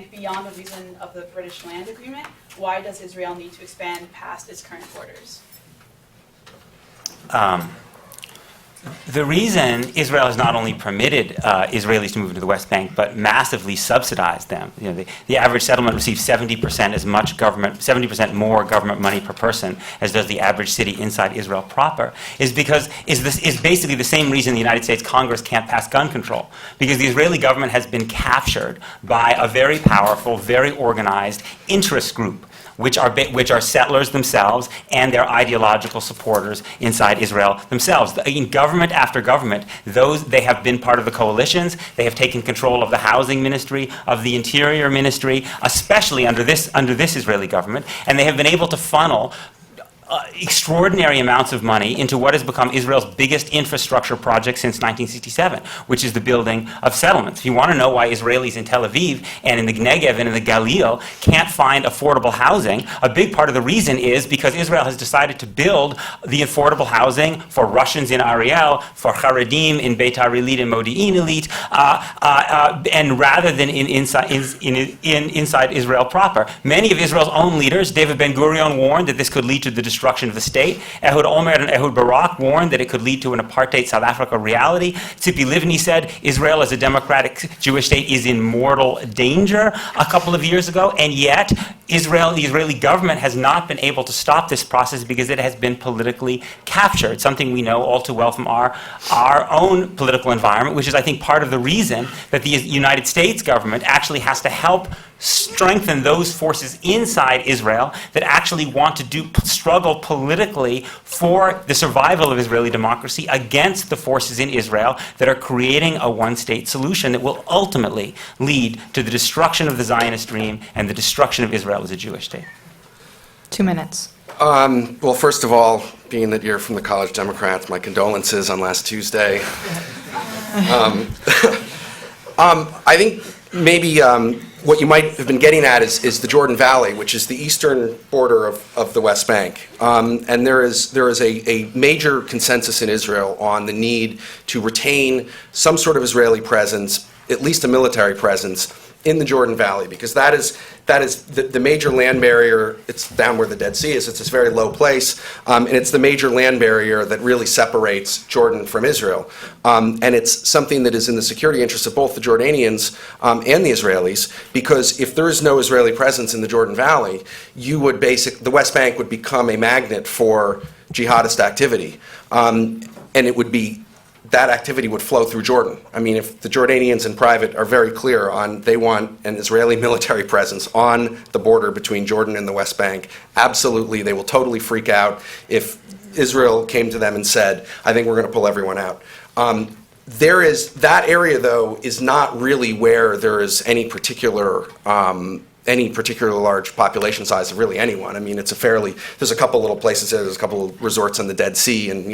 beyond the reason of the British Land Agreement? Why does Israel need to expand past its current borders? The reason Israel has not only permitted Israelis to move into the West Bank, but massively subsidized them. The average settlement receives 70% as much government, 70% more government money per person as does the average city inside Israel proper, is basically the same reason the United States Congress can't pass gun control, because the Israeli government has been captured by a very powerful, very organized interest group, which are settlers themselves and their ideological supporters inside Israel themselves. In government after government, they have been part of the coalitions. They have taken control of the housing ministry, of the interior ministry, especially under this Israeli government, and they have been able to funnel extraordinary amounts of money into what has become Israel's biggest infrastructure project since 1967, which is the building of settlements. If you want to know why Israelis in Tel Aviv and in the Negev and in the Galil can't find affordable housing, a big part of the reason is because Israel has decided to build the affordable housing for Russians in Ariel, for Haredim in Beitar Illit and Modi'in Illit, and rather than inside Israel proper. Many of Israel's own leaders, David Ben-Gurion warned that this could lead to the destruction of the state. Ehud Olmert and Ehud Barak warned that it could lead to an apartheid South Africa reality. Tzipi Livni said Israel as a democratic Jewish state is in mortal danger a couple of years ago, and yet the Israeli government has not been able to stop this process because it has been politically captured, something we know all too well from our own political environment, which is, I think, part of the reason that the United States government actually has to help strengthen those forces inside Israel that actually want to struggle politically for the survival of Israeli democracy against the forces in Israel that are creating a one-state solution that will ultimately lead to the destruction of the Zionist dream and the destruction of Israel as a Jewish state. 2 minutes. Well, first of all, being that you're from the College Democrats, my condolences on last Tuesday. I think maybe what you might have been getting at is the Jordan Valley, which is the eastern border of the West Bank. And there is a major consensus in Israel on the need to retain some sort of Israeli presence, at least a military presence, in the Jordan Valley, because that is the major land barrier. It's down where the Dead Sea is. It's this very low place, and it's the major land barrier that really separates Jordan from Israel. And it's something that is in the security interests of both the Jordanians and the Israelis, because if there is no Israeli presence in the Jordan Valley, the West Bank would become a magnet for jihadist activity, and that activity would flow through Jordan. I mean, if the Jordanians in private are very clear on they want an Israeli military presence on the border between Jordan and the West Bank, absolutely, they will totally freak out if Israel came to them and said, I think we're going to pull everyone out. That area, though, is not really where there is any particular large population size of really anyone. I mean, there's a couple little places there, there's a couple of resorts on the Dead Sea and,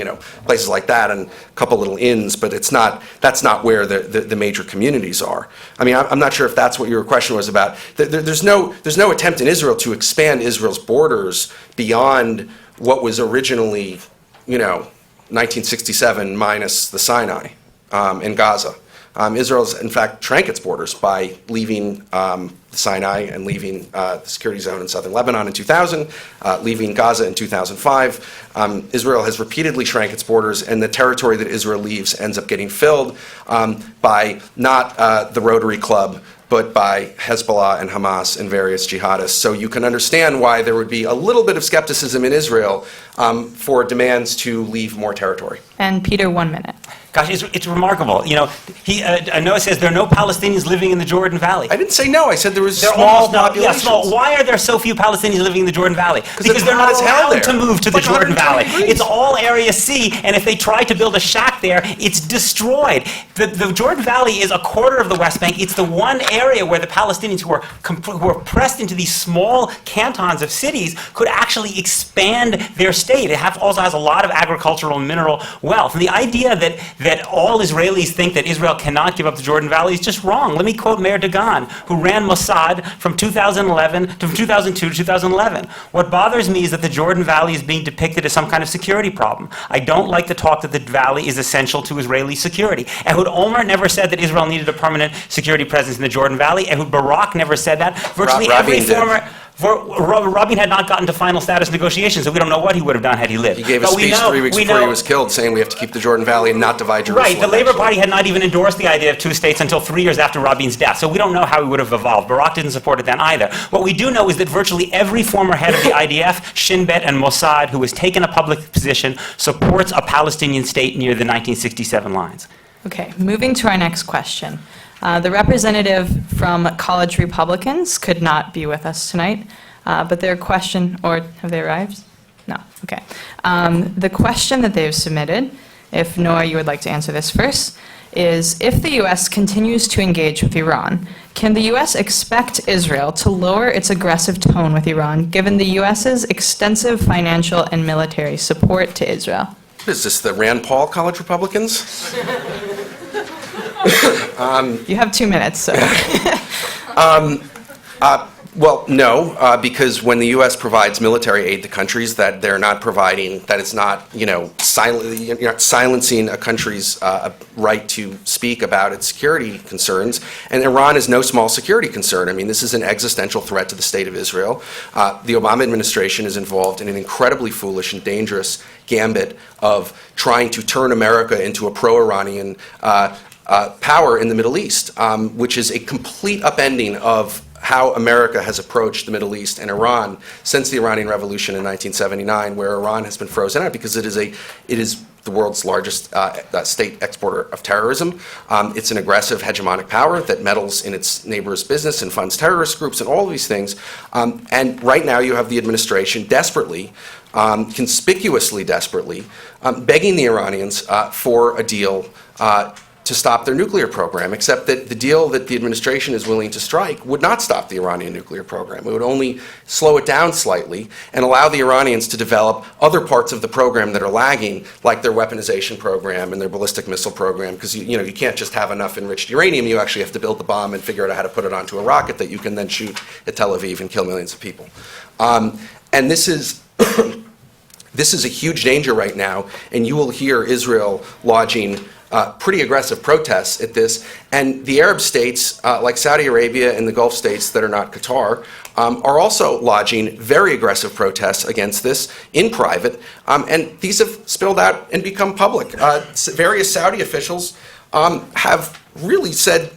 places like that, and a couple little inns, but that's not where the major communities are. I mean, I'm not sure if that's what your question was about. There's no attempt in Israel to expand Israel's borders beyond what was originally, 1967 minus the Sinai in Gaza. Israel's, in fact, shrank its borders by leaving Sinai and leaving the security zone in southern Lebanon in 2000, leaving Gaza in 2005. Israel has repeatedly shrank its borders, and the territory that Israel leaves ends up getting filled by not the Rotary Club, but by Hezbollah and Hamas and various jihadists. So you can understand why there would be a little bit of skepticism in Israel for demands to leave more territory. And Peter, 1 minute. Gosh, it's remarkable. Noah says there are no Palestinians living in the Jordan Valley. I didn't say no. I said there was They're small almost not, populations. yeah, small. Why are there so few Palestinians living in the Jordan Valley? Because they're not hot as hell allowed there. to move to the It's like Jordan Valley. 120 degrees. It's all Area C, and if they try to build a shack there, it's destroyed. The Jordan Valley is a quarter of the West Bank. It's the one area where the Palestinians who are pressed into these small cantons of cities could actually expand their state. It also has a lot of agricultural and mineral wealth. And the idea that all Israelis think that Israel cannot give up the Jordan Valley is just wrong. Let me quote Meir Dagan, who ran Mossad from 2002 to 2011. What bothers me is that the Jordan Valley is being depicted as some kind of security problem. I don't like the talk that the valley is essential to Israeli security. Ehud Olmert never said that Israel needed a permanent security presence in the Jordan Valley. Ehud Barak never said that. Virtually every former... Rabin had not gotten to final status negotiations, so we don't know what he would have done had he lived. He gave a speech 3 weeks before he was killed saying we have to keep the Jordan Valley and not divide Jerusalem. Right, the Labour Party had not even endorsed the idea of two states until 3 years after Rabin's death, so we don't know how he would have evolved. Barak didn't support it then either. What we do know is that virtually every former head of the IDF, Shin Bet, and Mossad who has taken a public position supports a Palestinian state near the 1967 lines. Okay, moving to our next question. The representative from College Republicans could not be with us tonight. But their question, or have they arrived? No, okay. The question that they've submitted, if Noah, you would like to answer this first, is if the U.S. continues to engage with Iran, can the U.S. expect Israel to lower its aggressive tone with Iran, given the U.S.'s extensive financial and military support to Israel? What is this, the Rand Paul College Republicans? You have 2 minutes, so. Well, no, because when the U.S. provides military aid to countries that they're not providing, that it's not, silencing a country's right to speak about its security concerns. And Iran is no small security concern. I mean, this is an existential threat to the state of Israel. The Obama administration is involved in an incredibly foolish and dangerous gambit of trying to turn America into a pro-Iranian power in the Middle East, which is a complete upending of how America has approached the Middle East and Iran since the Iranian Revolution in 1979, where Iran has been frozen out because it is the world's largest state exporter of terrorism. It's an aggressive hegemonic power that meddles in its neighbors' business and funds terrorist groups and all of these things. And right now you have the administration desperately, conspicuously desperately, begging the Iranians for a deal to stop their nuclear program, except that the deal that the administration is willing to strike would not stop the Iranian nuclear program. It would only slow it down slightly and allow the Iranians to develop other parts of the program that are lagging, like their weaponization program and their ballistic missile program, because you can't just have enough enriched uranium. You actually have to build the bomb and figure out how to put it onto a rocket that you can then shoot at Tel Aviv and kill millions of people. And this is this is a huge danger right now, and you will hear Israel lodging pretty aggressive protests at this. And the Arab states, like Saudi Arabia and the Gulf states that are not Qatar, are also lodging very aggressive protests against this in private. And these have spilled out and become public. Various Saudi officials have really said,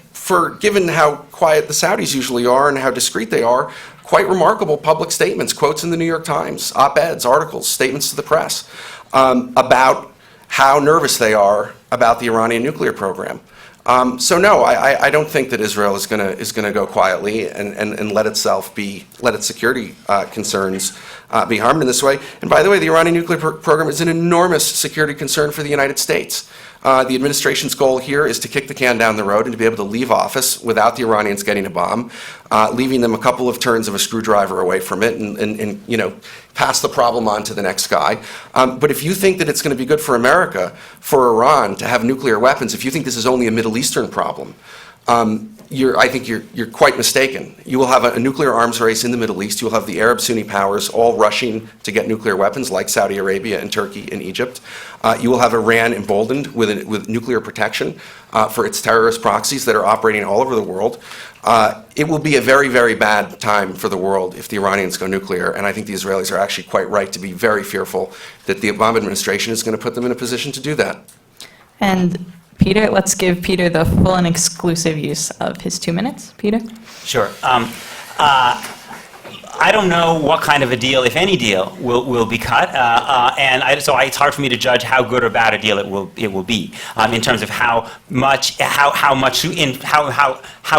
given how quiet the Saudis usually are and how discreet they are, quite remarkable public statements, quotes in the New York Times, op-eds, articles, statements to the press about how nervous they are about the Iranian nuclear program. So no, I don't think that Israel is going to go quietly and let its security concerns be harmed in this way. And by the way, the Iranian nuclear program is an enormous security concern for the United States. The administration's goal here is to kick the can down the road and to be able to leave office without the Iranians getting a bomb, leaving them a couple of turns of a screwdriver away from it and pass the problem on to the next guy. But if you think that it's going to be good for America, for Iran to have nuclear weapons, if you think this is only a Middle Eastern problem, I think you're quite mistaken. You will have a nuclear arms race in the Middle East. You will have the Arab Sunni powers all rushing to get nuclear weapons, like Saudi Arabia and Turkey and Egypt. You will have Iran emboldened with nuclear protection for its terrorist proxies that are operating all over the world. It will be a very, very bad time for the world if the Iranians go nuclear, and I think the Israelis are actually quite right to be very fearful that the Obama administration is going to put them in a position to do that. And Peter, let's give Peter the full and exclusive use of his 2 minutes. Peter? Sure. I don't know what kind of a deal, if any deal, will be cut, so it's hard for me to judge how good or bad a deal it will be in terms of how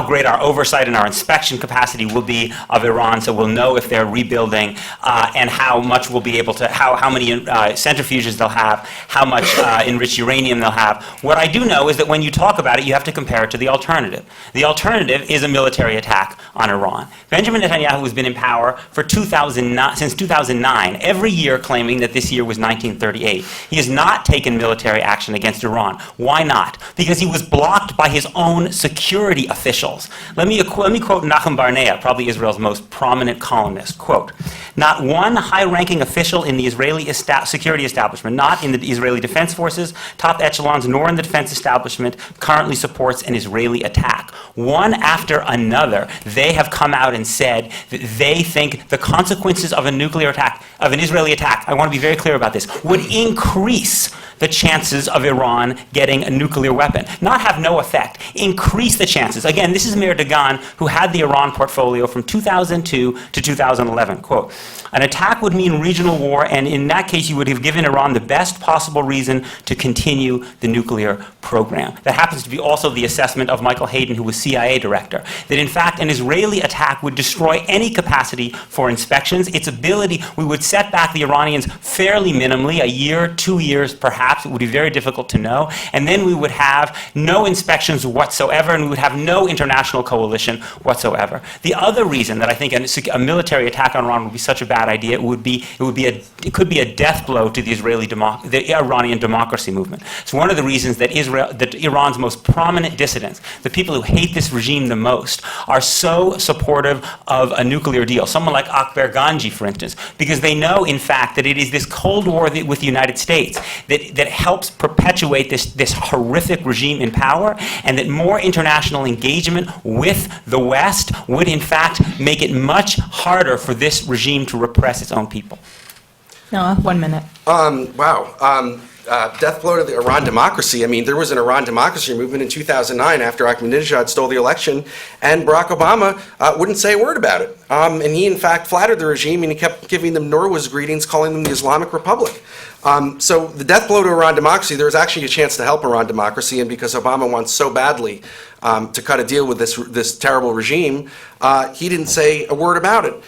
great our oversight and our inspection capacity will be of Iran. So we'll know if they're rebuilding and how much we'll be able to, how many centrifuges they'll have, how much enriched uranium they'll have. What I do know is that when you talk about it, you have to compare it to the alternative. The alternative is a military attack on Iran. Benjamin Netanyahu has been in power for since 2009, every year claiming that this year was 1938. He has not taken military action against Iran. Why not? Because he was blocked by his own security officials. Let me quote Nachum Barnea, probably Israel's most prominent columnist. Quote, "Not one high-ranking official in the Israeli security establishment, not in the Israeli Defense Forces, top echelons, nor in the defense establishment, currently supports an Israeli attack. One after another, they have come out and said that they think the consequences of a nuclear attack, of an Israeli attack, I want to be very clear about this, would increase the chances of Iran getting a nuclear weapon. Not have no effect, increase the chances." Again, this is Meir Dagan, who had the Iran portfolio from 2002 to 2011. Quote, "An attack would mean regional war, and in that case you would have given Iran the best possible reason to continue the nuclear program." That happens to be also the assessment of Michael Hayden, who was CIA director, that in fact an Israeli attack would destroy any capacity capacity for inspections, its ability, we would set back the Iranians fairly minimally, a year, 2 years perhaps. It would be very difficult to know. And then we would have no inspections whatsoever, and we would have no international coalition whatsoever. The other reason that I think a military attack on Iran would be such a bad idea, it could be a death blow to the Iranian democracy movement. So one of the reasons that Iran's most prominent dissidents, the people who hate this regime the most, are so supportive of a nuclear deal. Someone like Akbar Ganji, for instance, because they know, in fact, that it is this Cold War with the United States that helps perpetuate this horrific regime in power, and that more international engagement with the West would, in fact, make it much harder for this regime to repress its own people. Noah, 1 minute. Wow. Death blow to the Iran democracy. I mean, there was an Iran democracy movement in 2009 after Ahmadinejad stole the election, and Barack Obama wouldn't say a word about it. And he, in fact, flattered the regime, and he kept giving them Norway's greetings, calling them the Islamic Republic. So the death blow to Iran democracy, there was actually a chance to help Iran democracy, and because Obama wants so badly to cut a deal with this terrible regime, he didn't say a word about it.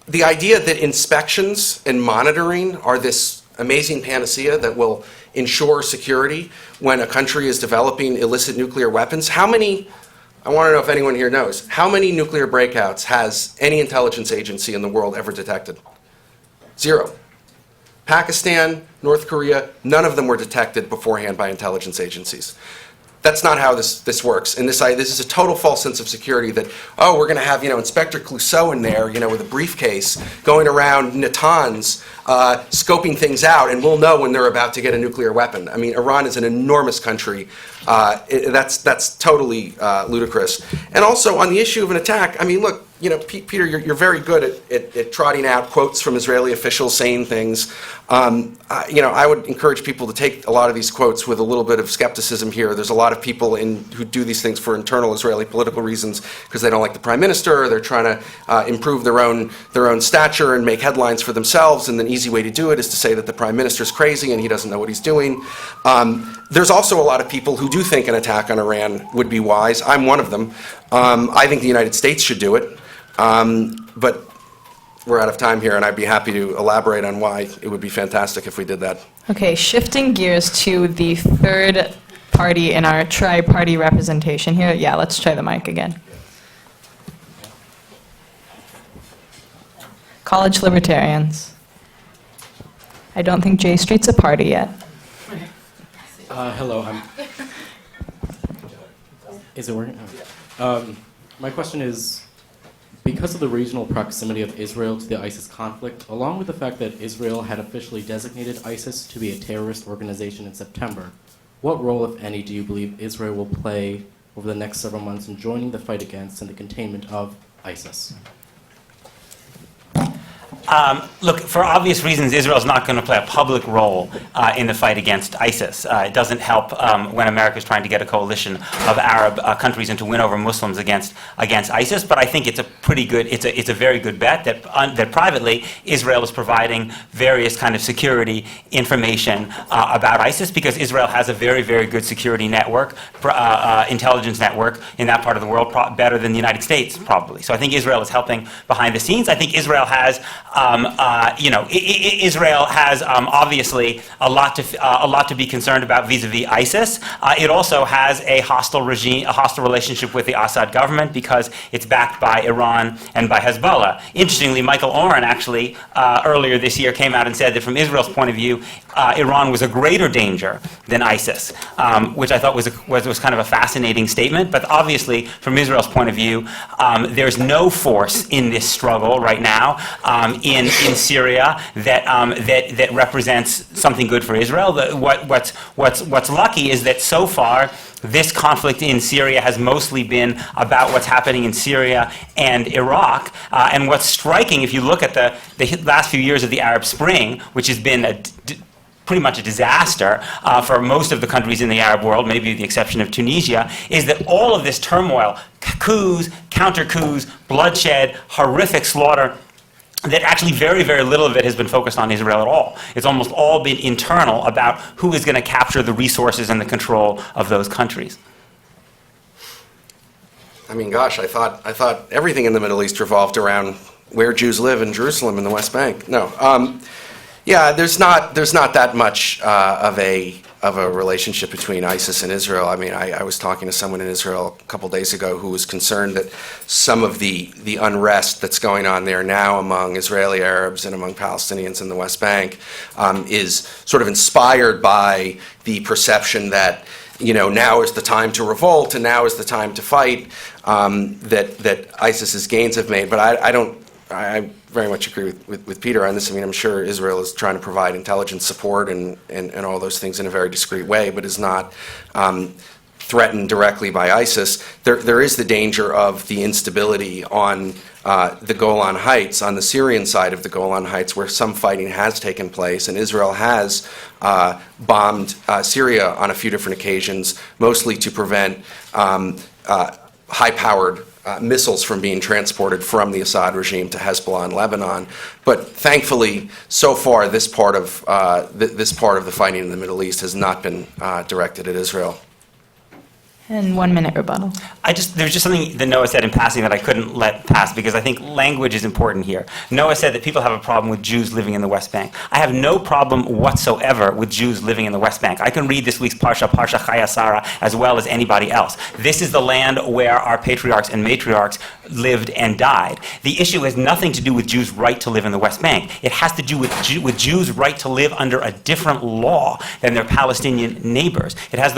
The idea that inspections and monitoring are this amazing panacea that will ensure security when a country is developing illicit nuclear weapons. I want to know if anyone here knows, how many nuclear breakouts has any intelligence agency in the world ever detected? 0. Pakistan, North Korea, none of them were detected beforehand by intelligence agencies. That's not how this works. And this is a total false sense of security that, oh, we're going to have, Inspector Clouseau in there, with a briefcase going around Natanz, scoping things out, and we'll know when they're about to get a nuclear weapon. I mean, Iran is an enormous country. That's totally ludicrous. And also, on the issue of an attack, I mean, look, Peter, you're very good at trotting out quotes from Israeli officials saying things. I would encourage people to take a lot of these quotes with a little bit of skepticism here. There's a lot of people who do these things for internal Israeli political reasons because they don't like the prime minister, or they're trying to improve their own stature and make headlines for themselves, and an easy way to do it is to say that the prime minister's crazy and he doesn't know what he's doing. There's also a lot of people who do think an attack on Iran would be wise. I'm one of them. I think the United States should do it. But we're out of time here, and I'd be happy to elaborate on why it would be fantastic if we did that. Okay, shifting gears to the third party in our tri-party representation here. Yeah, let's try the mic again. College Libertarians. I don't think J Street's a party yet. Hello. Is it working? My question is, because of the regional proximity of Israel to the ISIS conflict, along with the fact that Israel had officially designated ISIS to be a terrorist organization in September, what role, if any, do you believe Israel will play over the next several months in joining the fight against and the containment of ISIS? Look, for obvious reasons, Israel is not going to play a public role in the fight against ISIS. It doesn't help when America is trying to get a coalition of Arab countries and to win over Muslims against ISIS. But I think it's a pretty good, it's a very good bet that privately Israel is providing various kind of security information about ISIS, because Israel has a very, very good security network, intelligence network in that part of the world, better than the United States probably. So I think Israel is helping behind the scenes. I think Israel has Israel has obviously a lot to be concerned about vis-a-vis ISIS. It also has a hostile regime, a hostile relationship with the Assad government because it's backed by Iran and by Hezbollah. Interestingly, Michael Oren actually earlier this year came out and said that from Israel's point of view, Iran was a greater danger than ISIS, which I thought was kind of a fascinating statement. But obviously, from Israel's point of view, there's no force in this struggle right now in Syria that represents something good for Israel. What's lucky is that so far this conflict in Syria has mostly been about what's happening in Syria and Iraq. And what's striking, if you look at the last few years of the Arab Spring, which has been pretty much a disaster for most of the countries in the Arab world, maybe with the exception of Tunisia, is that all of this turmoil, coups, counter-coups, bloodshed, horrific slaughter, that actually very, very little of it has been focused on Israel at all. It's almost all been internal about who is going to capture the resources and the control of those countries. I mean, gosh, I thought everything in the Middle East revolved around where Jews live in Jerusalem and the West Bank. No. Yeah, there's not that much of a relationship between ISIS and Israel. I mean, I was talking to someone in Israel a couple days ago who was concerned that some of the unrest that's going on there now among Israeli Arabs and among Palestinians in the West Bank is sort of inspired by the perception that, you know, now is the time to revolt and now is the time to fight that ISIS's gains have made. But I very much agree with Peter on this. I mean, I'm sure Israel is trying to provide intelligence support and all those things in a very discreet way, but is not threatened directly by ISIS. There is the danger of the instability on the Golan Heights, on the Syrian side of the Golan Heights, where some fighting has taken place, and Israel has bombed Syria on a few different occasions, mostly to prevent high-powered missiles from being transported from the Assad regime to Hezbollah in Lebanon. But thankfully, so far, this part of the fighting in the Middle East has not been directed at Israel. And 1 minute rebuttal. There's just something that Noah said in passing that I couldn't let pass, because I think language is important here. Noah said that people have a problem with Jews living in the West Bank. I have no problem whatsoever with Jews living in the West Bank. I can read this week's Parsha Chaya Sarah, as well as anybody else. This is the land where our patriarchs and matriarchs lived and died. The issue has nothing to do with Jews' right to live in the West Bank. It has to do with Jews' right to live under a different law than their Palestinian neighbors. It has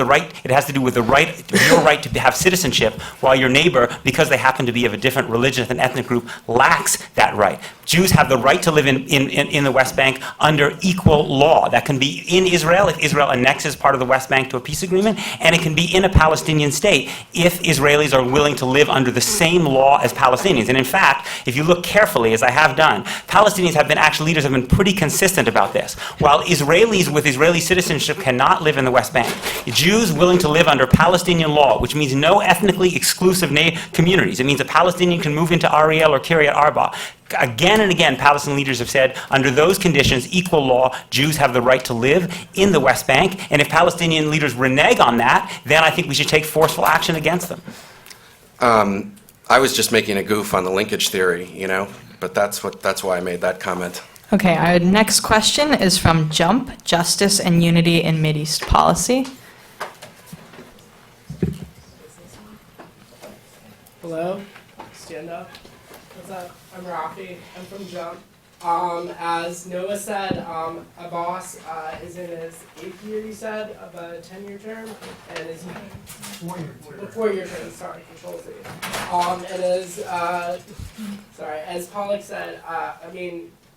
to do with your right to have citizenship, while your neighbor, because they happen to be of a different religious and ethnic group, lacks that right. Jews have the right to live in the West Bank under equal law. That can be in Israel if Israel annexes part of the West Bank to a peace agreement, and it can be in a Palestinian state if Israelis are willing to live under the same law as Palestinians. And in fact, if you look carefully, as I have done, leaders have been pretty consistent about this. While Israelis with Israeli citizenship cannot live in the West Bank, Jews willing to live under Palestinian law, which means no ethnically exclusive communities. It means a Palestinian can move into Ariel or Kiryat Arba. Again and again, Palestinian leaders have said, under those conditions, equal law, Jews have the right to live in the West Bank. And if Palestinian leaders renege on that, then I think we should take forceful action against them. I was just making a goof on the linkage theory, you know, but that's why I made that comment. Okay, our next question is from Jump, Justice and Unity in Mideast Policy. Hello, stand up. What's up? I'm Rafi. I'm from Jump. As Noah said, Abbas is in his 8th year, you said, of a 10-year term, and is 4-year term. Sorry, Control Z. And as Pollak said,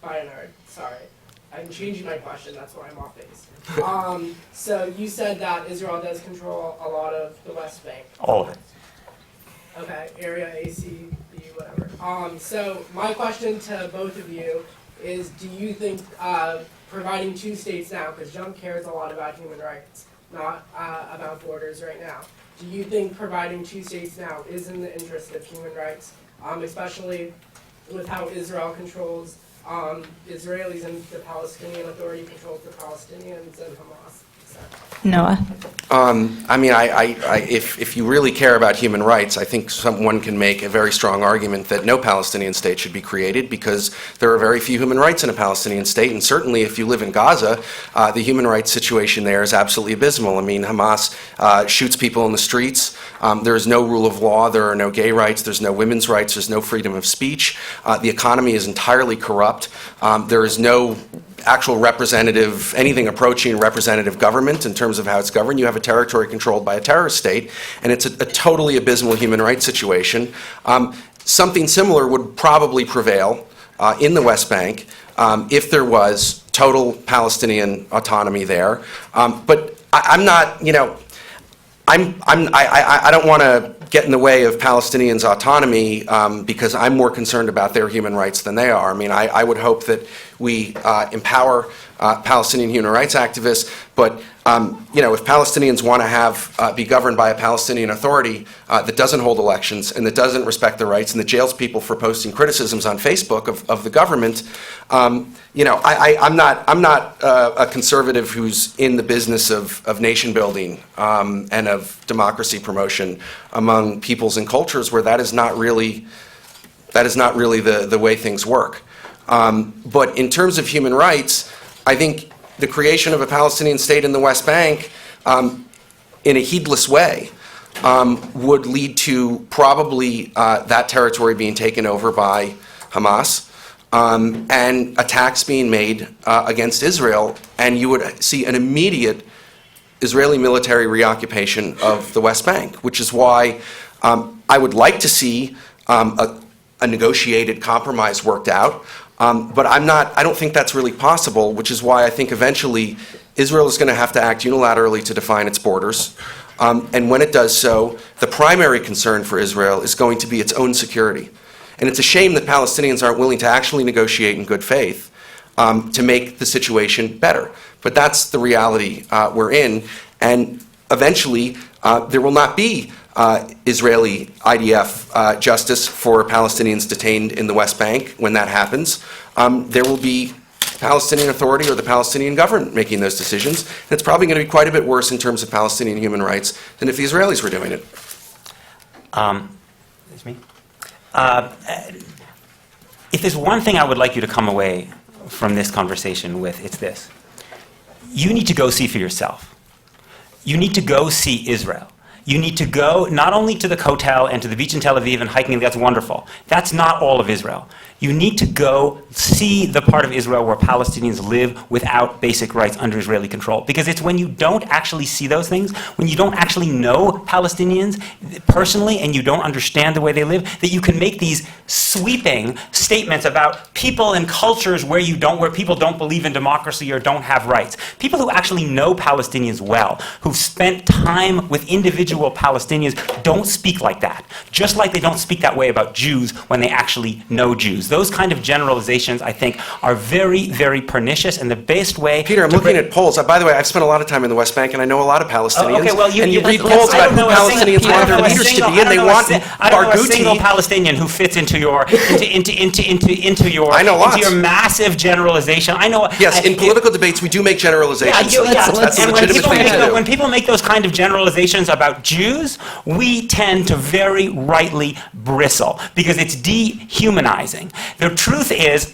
Beinart. Sorry, I'm changing my question. That's why I'm off base. So you said that Israel does control a lot of the West Bank. All of it. Okay, area A, C, B, whatever. So my question to both of you is, do you think providing 2 states now, because Jump cares a lot about human rights, not about borders right now, do you think providing 2 states now is in the interest of human rights, especially with how Israel controls Israelis and the Palestinian Authority controls the Palestinians and Hamas, etc.? Noah. If you really care about human rights, I think someone can make a very strong argument that no Palestinian state should be created, because there are very few human rights in a Palestinian state, and certainly if you live in Gaza, the human rights situation there is absolutely abysmal. I mean, Hamas shoots people in the streets. There is no rule of law. There are no gay rights. There's no women's rights. There's no freedom of speech. The economy is entirely corrupt. There is no actual representative, anything approaching representative government in terms of how it's governed. You have a territory controlled by a terrorist state, and it's a totally abysmal human rights situation. Something similar would probably prevail in the West Bank if there was total Palestinian autonomy there. But I'm not, you know, I don't want to get in the way of Palestinians' autonomy because I'm more concerned about their human rights than they are. I mean, I would hope that we empower Palestinian human rights activists, but you know, if Palestinians want to be governed by a Palestinian Authority that doesn't hold elections and that doesn't respect their rights and that jails people for posting criticisms on Facebook of the government, you know, I'm not a conservative who's in the business of nation building and of democracy promotion among peoples and cultures where that is not really That is not really the way things work. But in terms of human rights, I think the creation of a Palestinian state in the West Bank in a heedless way would lead to probably that territory being taken over by Hamas and attacks being made against Israel, and you would see an immediate Israeli military reoccupation of the West Bank, which is why I would like to see a negotiated compromise worked out. But I don't think that's really possible, which is why I think eventually Israel is going to have to act unilaterally to define its borders. And when it does so, the primary concern for Israel is going to be its own security. And it's a shame that Palestinians aren't willing to actually negotiate in good faith to make the situation better. But that's the reality we're in. And eventually, there will not be Israeli IDF justice for Palestinians detained in the West Bank when that happens. There will be Palestinian Authority or the Palestinian government making those decisions. And it's probably going to be quite a bit worse in terms of Palestinian human rights than if the Israelis were doing it. It's me. If there's one thing I would like you to come away from this conversation with, it's this. You need to go see for yourself. You need to go see Israel. You need to go not only to the Kotel and to the beach in Tel Aviv and hiking, that's wonderful. That's not all of Israel. You need to go see the part of Israel where Palestinians live without basic rights under Israeli control. Because it's when you don't actually see those things, when you don't actually know Palestinians personally and you don't understand the way they live, that you can make these sweeping statements about people and cultures where people don't believe in democracy or don't have rights. People who actually know Palestinians well, who've spent time with individual Palestinians, don't speak like that. Just like they don't speak that way about Jews when they actually know Jews. Those kind of generalizations, I think, are very, very pernicious, and the best way... Peter, I'm looking at polls. By the way, I've spent a lot of time in the West Bank, and I know a lot of Palestinians. Okay, well, you read polls about who Palestinians want their leaders to be, and they want I don't know a single Barghouti. Palestinian who fits into your I know lots. into your massive generalization. I know. Yes, in political debates, we do make generalizations. That's a And legitimate thing to do. when people make those kind of generalizations about Jews, we tend to very rightly bristle because it's dehumanizing. The truth is,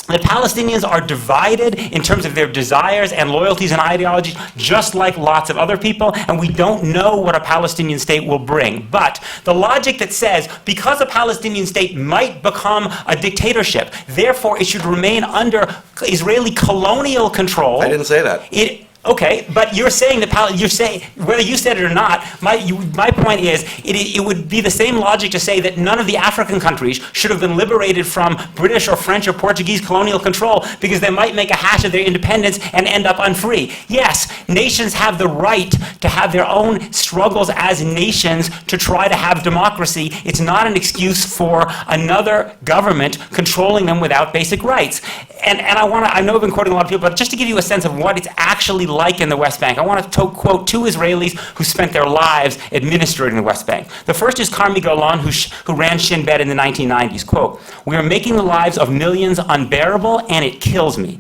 the Palestinians are divided in terms of their desires and loyalties and ideologies, just like lots of other people, and we don't know what a Palestinian state will bring. But the logic that says, because a Palestinian state might become a dictatorship, therefore it should remain under Israeli colonial control. I didn't say that. Okay, but you're saying that whether you said it or not, my point is it would be the same logic to say that none of the African countries should have been liberated from British or French or Portuguese colonial control because they might make a hash of their independence and end up unfree. Yes, nations have the right to have their own struggles as nations to try to have democracy. It's not an excuse for another government controlling them without basic rights. And I know I've been quoting a lot of people, but just to give you a sense of what it's actually like in the West Bank, I want to quote two Israelis who spent their lives administering the West Bank. The first is Carmi Golan, who ran Shin Bet in the 1990s. Quote, "We are making the lives of millions unbearable, and it kills me."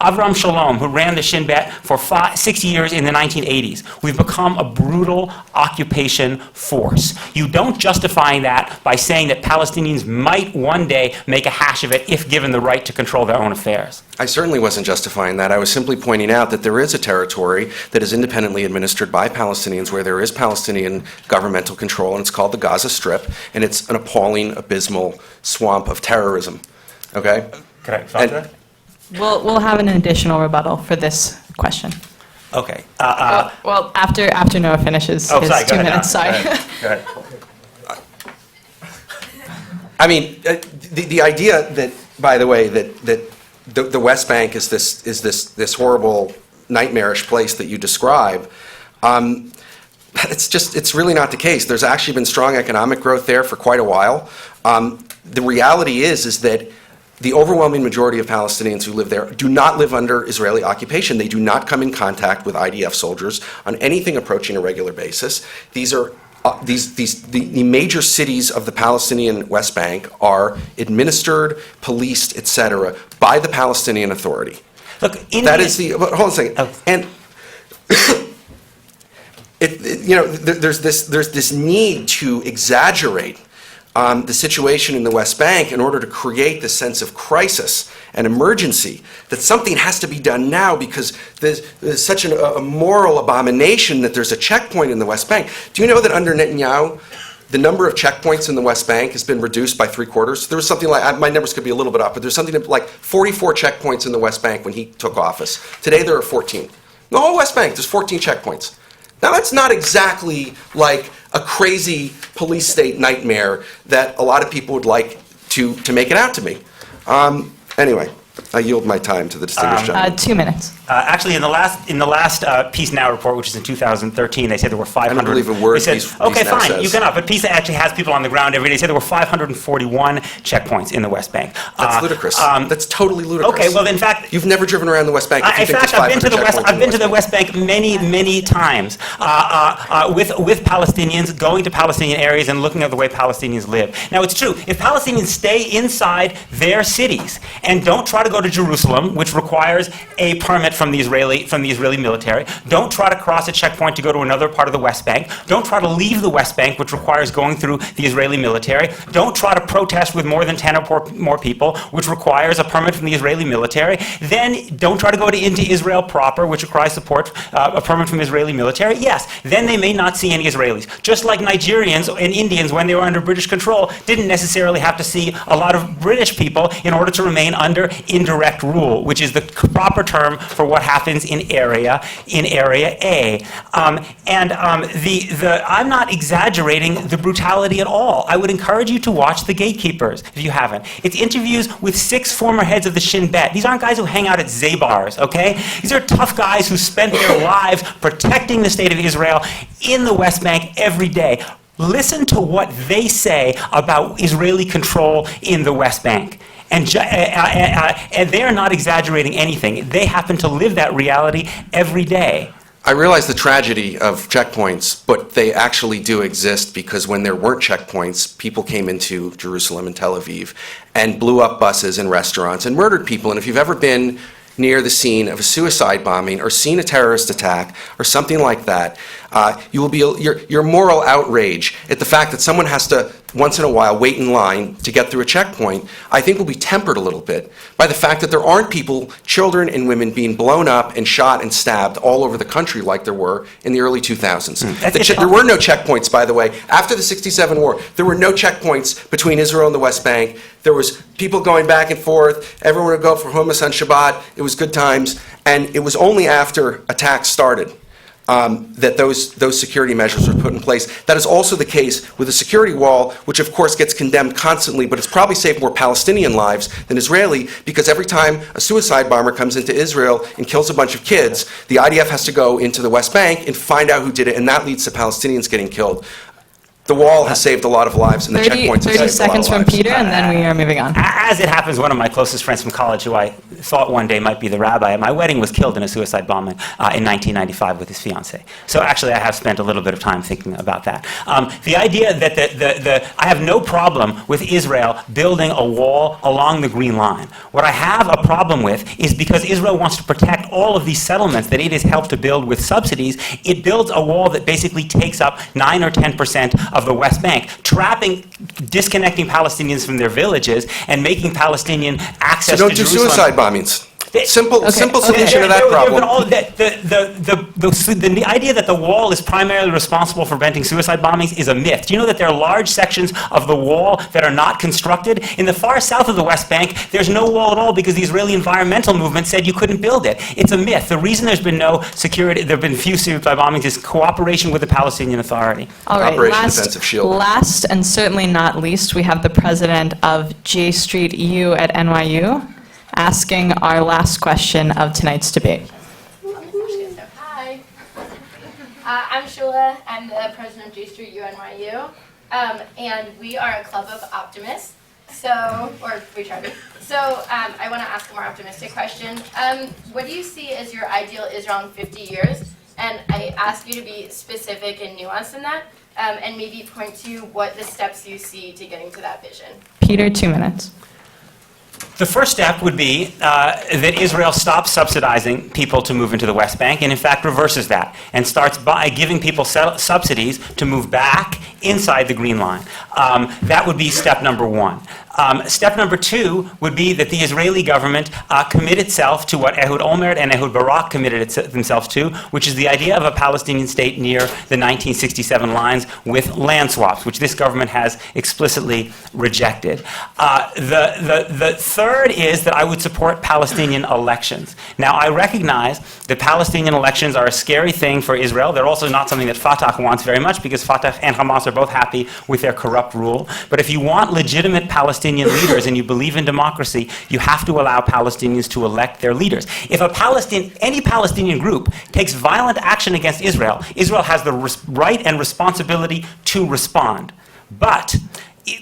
Avram Shalom, who ran the Shin Bet for 6 years in the 1980s. We've become a brutal occupation force. You don't justify that by saying that Palestinians might one day make a hash of it if given the right to control their own affairs. I certainly wasn't justifying that. I was simply pointing out that there is a territory that is independently administered by Palestinians where there is Palestinian governmental control, and it's called the Gaza Strip, and it's an appalling, abysmal swamp of terrorism. Okay? Could I respond to that? We'll have an additional rebuttal for this question. Okay. Well, after Noah finishes his sorry, go 2 ahead, minutes. Noah. Sorry. Go ahead. I mean, the idea that, by the way, that the West Bank is this horrible, nightmarish place that you describe, it's really not the case. There's actually been strong economic growth there for quite a while. The reality is that the overwhelming majority of Palestinians who live there do not live under Israeli occupation. They do not come in contact with IDF soldiers on anything approaching a regular basis. These are the major cities of the Palestinian West Bank are administered, policed, etc., by the Palestinian Authority. Look, That is the. Hold on a second. Oh. And there's this need to exaggerate the situation in the West Bank in order to create the sense of crisis and emergency, that something has to be done now because there's such a moral abomination that there's a checkpoint in the West Bank. Do you know that under Netanyahu, the number of checkpoints in the West Bank has been reduced by 3/4? There was something like, my numbers could be a little bit off, but there's something like 44 checkpoints in the West Bank when he took office. Today there are 14. The whole West Bank, there's 14 checkpoints. Now that's not exactly like a crazy police state nightmare that a lot of people would like to make it out to me. Anyway, I yield my time to the distinguished gentleman. 2 minutes. Actually, in the last Peace Now report, which is in 2013, they said there were 500. I don't believe a word They said, Peace okay, Now fine, says. you cannot. But Peace actually has people on the ground every day. They said there were 541 checkpoints in the West Bank. That's ludicrous. That's totally ludicrous. Okay, well, in fact, You've never driven around the West Bank. If you in think fact, there's I've been to the 500 West. checkpoints I've in been to the West Bank many times with Palestinians, going to Palestinian areas and looking at the way Palestinians live. Now, it's true. If Palestinians stay inside their cities and don't try to go to Jerusalem, which requires a permit from the Israeli military, don't try to cross a checkpoint to go to another part of the West Bank, don't try to leave the West Bank, which requires going through the Israeli military, don't try to protest with more than 10 or more people, which requires a permit from the Israeli military, then don't try to go into Israel proper, which requires a permit from the Israeli military, yes, then they may not see any Israelis. Just like Nigerians and Indians, when they were under British control, didn't necessarily have to see a lot of British people in order to remain under indirect rule, which is the proper term for what happens in Area A. I'm not exaggerating the brutality at all. I would encourage you to watch The Gatekeepers, if you haven't. It's interviews with 6 former heads of the Shin Bet. These aren't guys who hang out at Zabars, okay? These are tough guys who spent their lives protecting the state of Israel in the West Bank every day. Listen to what they say about Israeli control in the West Bank. And they are not exaggerating anything. They happen to live that reality every day. I realize the tragedy of checkpoints, but they actually do exist because when there weren't checkpoints, people came into Jerusalem and Tel Aviv and blew up buses and restaurants and murdered people. And if you've ever been near the scene of a suicide bombing or seen a terrorist attack or something like that, you will be your moral outrage at the fact that someone has to once in a while wait in line to get through a checkpoint, I think will be tempered a little bit by the fact that there aren't people, children and women, being blown up and shot and stabbed all over the country like there were in the early 2000s. There were no checkpoints, by the way. After the '67 war, there were no checkpoints between Israel and the West Bank. There was people going back and forth. Everyone would go for hummus on Shabbat. It was good times. And it was only after attacks started that those security measures were put in place. That is also the case with a security wall, which of course gets condemned constantly, but it's probably saved more Palestinian lives than Israeli, because every time a suicide bomber comes into Israel and kills a bunch of kids, the IDF has to go into the West Bank and find out who did it, and that leads to Palestinians getting killed. The wall has saved a lot of lives, and the checkpoints have 30 saved a lot of seconds from lives. Peter, and then we are moving on. As it happens, one of my closest friends from college, who I thought one day might be the rabbi at my wedding, was killed in a suicide bombing in 1995 with his fiancée. So actually, I have spent a little bit of time thinking about that. The idea that I have no problem with Israel building a wall along the Green Line. What I have a problem with is because Israel wants to protect all of these settlements that it has helped to build with subsidies, it builds a wall that basically takes up 9 or 10% of the West Bank, disconnecting Palestinians from their villages and making Palestinian access So don't to do Jerusalem. suicide bombings. Simple Okay. solution to that problem. The idea that the wall is primarily responsible for preventing suicide bombings is a myth. Do you know that there are large sections of the wall that are not constructed? In the far south of the West Bank, there's no wall at all because the Israeli environmental movement said you couldn't build it. It's a myth. The reason there's been no security, there have been few suicide bombings, is cooperation with the Palestinian Authority. All right, Operation Defensive Shield. last and certainly not least, we have the president of Street U at NYU asking our last question of tonight's debate. Hi. I'm Shula. I'm the president of Street U NYU. And we are a club of optimists. Or we try to be. I want to ask a more optimistic question. What do you see as your ideal Israel in 50 years? And I ask you to be specific and nuanced in that, and maybe point to what the steps you see to getting to that vision. Peter, 2 minutes. The first step would be that Israel stops subsidizing people to move into the West Bank and, in fact, reverses that and starts by giving people subsidies to move back inside the Green Line. That would be step number one. Step number two would be that the Israeli government commit itself to what Ehud Olmert and Ehud Barak committed themselves to, which is the idea of a Palestinian state near the 1967 lines with land swaps, which this government has explicitly rejected. The third is that I would support Palestinian elections. Now, I recognize that Palestinian elections are a scary thing for Israel. They're also not something that Fatah wants very much, because Fatah and Hamas are both happy with their corrupt rule. But if you want legitimate Palestinian leaders and you believe in democracy, you have to allow Palestinians to elect their leaders. If any Palestinian group takes violent action against Israel, Israel has the right and responsibility to respond. But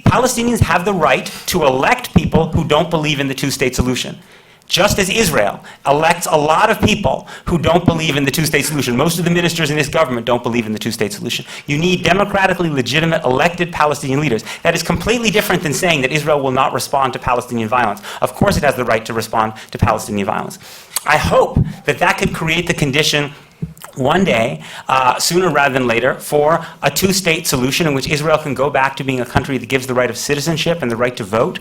Palestinians have the right to elect people who don't believe in the two-state solution. Just as Israel elects a lot of people who don't believe in the two-state solution. Most of the ministers in this government don't believe in the two-state solution. You need democratically legitimate elected Palestinian leaders. That is completely different than saying that Israel will not respond to Palestinian violence. Of course it has the right to respond to Palestinian violence. I hope that that could create the condition one day, sooner rather than later, for a two-state solution in which Israel can go back to being a country that gives the right of citizenship and the right to vote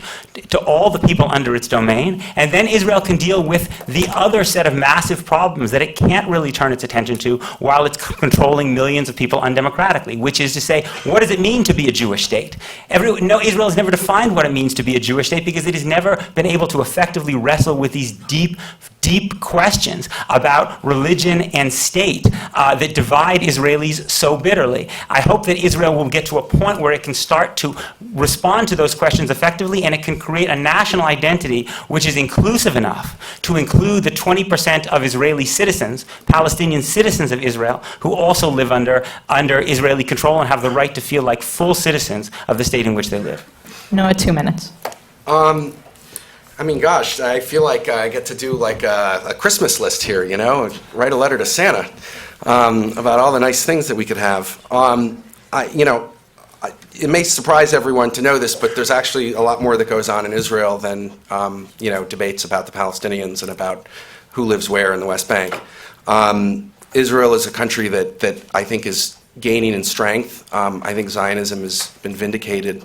to all the people under its domain, and then Israel can deal with the other set of massive problems that it can't really turn its attention to while it's controlling millions of people undemocratically, which is to say, what does it mean to be a Jewish state? Israel has never defined what it means to be a Jewish state because it has never been able to effectively wrestle with these deep questions about religion and state that divide Israelis so bitterly. I hope that Israel will get to a point where it can start to respond to those questions effectively, and it can create a national identity which is inclusive enough to include the 20% of Israeli citizens, Palestinian citizens of Israel, who also live under Israeli control and have the right to feel like full citizens of the state in which they live. Noah, 2 minutes. I mean, gosh, I feel like I get to do like a Christmas list here, you know, write a letter to Santa about all the nice things that we could have. It may surprise everyone to know this, but there's actually a lot more that goes on in Israel than, debates about the Palestinians and about who lives where in the West Bank. Israel is a country that I think is gaining in strength. I think Zionism has been vindicated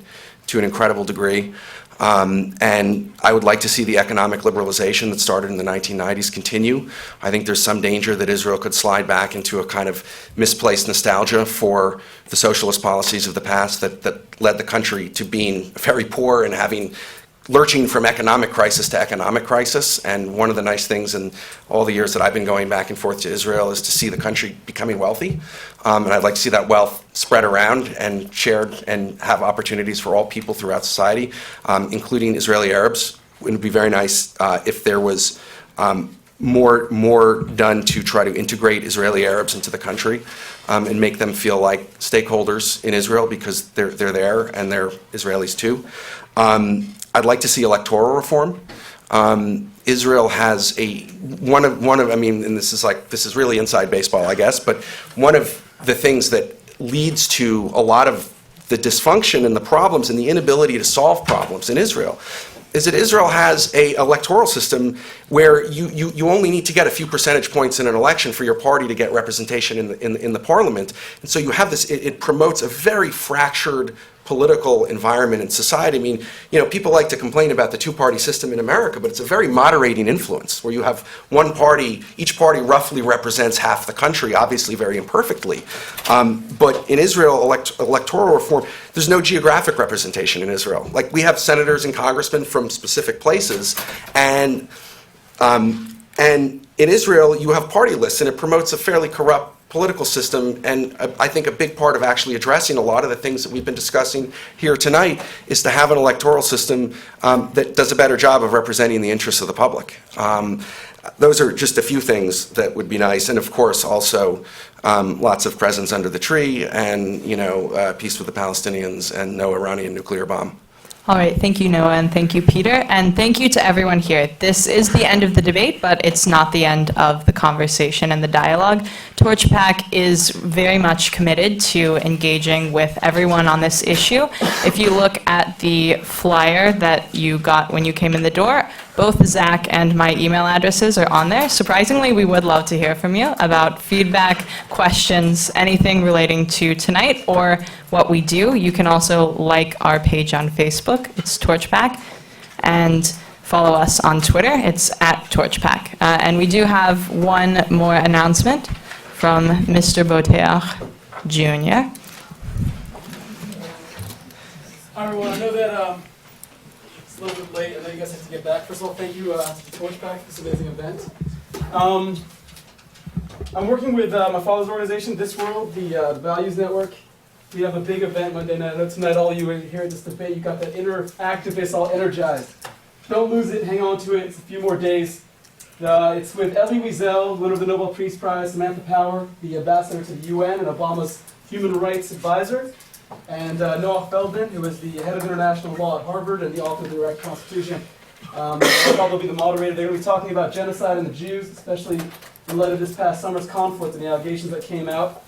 to an incredible degree. And I would like to see the economic liberalization that started in the 1990s continue. I think there's some danger that Israel could slide back into a kind of misplaced nostalgia for the socialist policies of the past that led the country to being very poor and lurching from economic crisis to economic crisis. And one of the nice things in all the years that I've been going back and forth to Israel is to see the country becoming wealthy. And I'd like to see that wealth spread around and shared and have opportunities for all people throughout society, including Israeli Arabs. It would be very nice if there was more done to try to integrate Israeli Arabs into the country and make them feel like stakeholders in Israel because they're there and they're Israelis too. I'd like to see electoral reform. Israel has one of and this is really inside baseball, I guess, but one of the things that leads to a lot of the dysfunction and the problems and the inability to solve problems in Israel is that Israel has an electoral system where you only need to get a few percentage points in an election for your party to get representation in the parliament. And so you have this, it promotes a very fractured political environment in society. I mean, people like to complain about the two-party system in America, but it's a very moderating influence where you have one party, each party roughly represents half the country, obviously very imperfectly. But in Israel, electoral reform, there's no geographic representation in Israel. Like, we have senators and congressmen from specific places, and in Israel, you have party lists, and it promotes a fairly corrupt political system. And I think a big part of actually addressing a lot of the things that we've been discussing here tonight is to have an electoral system that does a better job of representing the interests of the public. Those are just a few things that would be nice. And of course, also lots of presents under the tree and, peace with the Palestinians and no Iranian nuclear bomb. All right, thank you, Noah, and thank you, Peter, and thank you to everyone here. This is the end of the debate, but it's not the end of the conversation and the dialogue. TorchPAC is very much committed to engaging with everyone on this issue. If you look at the flyer that you got when you came in the door, both Zach and my email addresses are on there. Surprisingly, we would love to hear from you about feedback, questions, anything relating to tonight or what we do. You can also like our page on Facebook. It's TorchPAC. And follow us on Twitter. It's @TorchPAC. And we do have one more announcement from Mr. Boteach Jr. Hi everyone, I know that it's a little bit late, I know you guys have to get back. First of all, thank you to TorchPAC for this amazing event. I'm working with my father's organization, This World, the Values Network. We have a big event Monday night. I know tonight all of you are here at this debate, you got that inner activist all energized. Don't lose it, hang on to it, it's a few more days. It's with Elie Wiesel, winner of the Nobel Peace Prize, Samantha Power, the ambassador to the UN and Obama's human rights advisor, and Noah Feldman, who is the head of international law at Harvard and the author of the Direct Constitution. They'll be the moderator. They're going to be talking about genocide and the Jews, especially in light of this past summer's conflict and the allegations that came out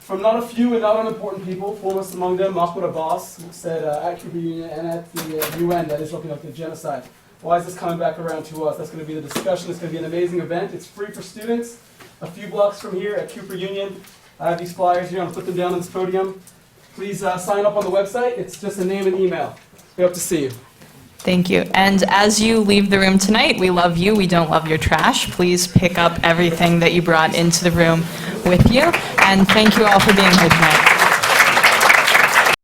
from not a few and not unimportant people, foremost among them Mahmoud Abbas, who said at Cuba Union and at the UN that Israel conducted genocide. Why is this coming back around to us? That's going to be the discussion. It's going to be an amazing event. It's free for students. A few blocks from here at Cooper Union. I have these flyers here. I'm going to put them down on this podium. Please sign up on the website. It's just a name and email. We hope to see you. Thank you. And as you leave the room tonight, we love you. We don't love your trash. Please pick up everything that you brought into the room with you. And thank you all for being here tonight.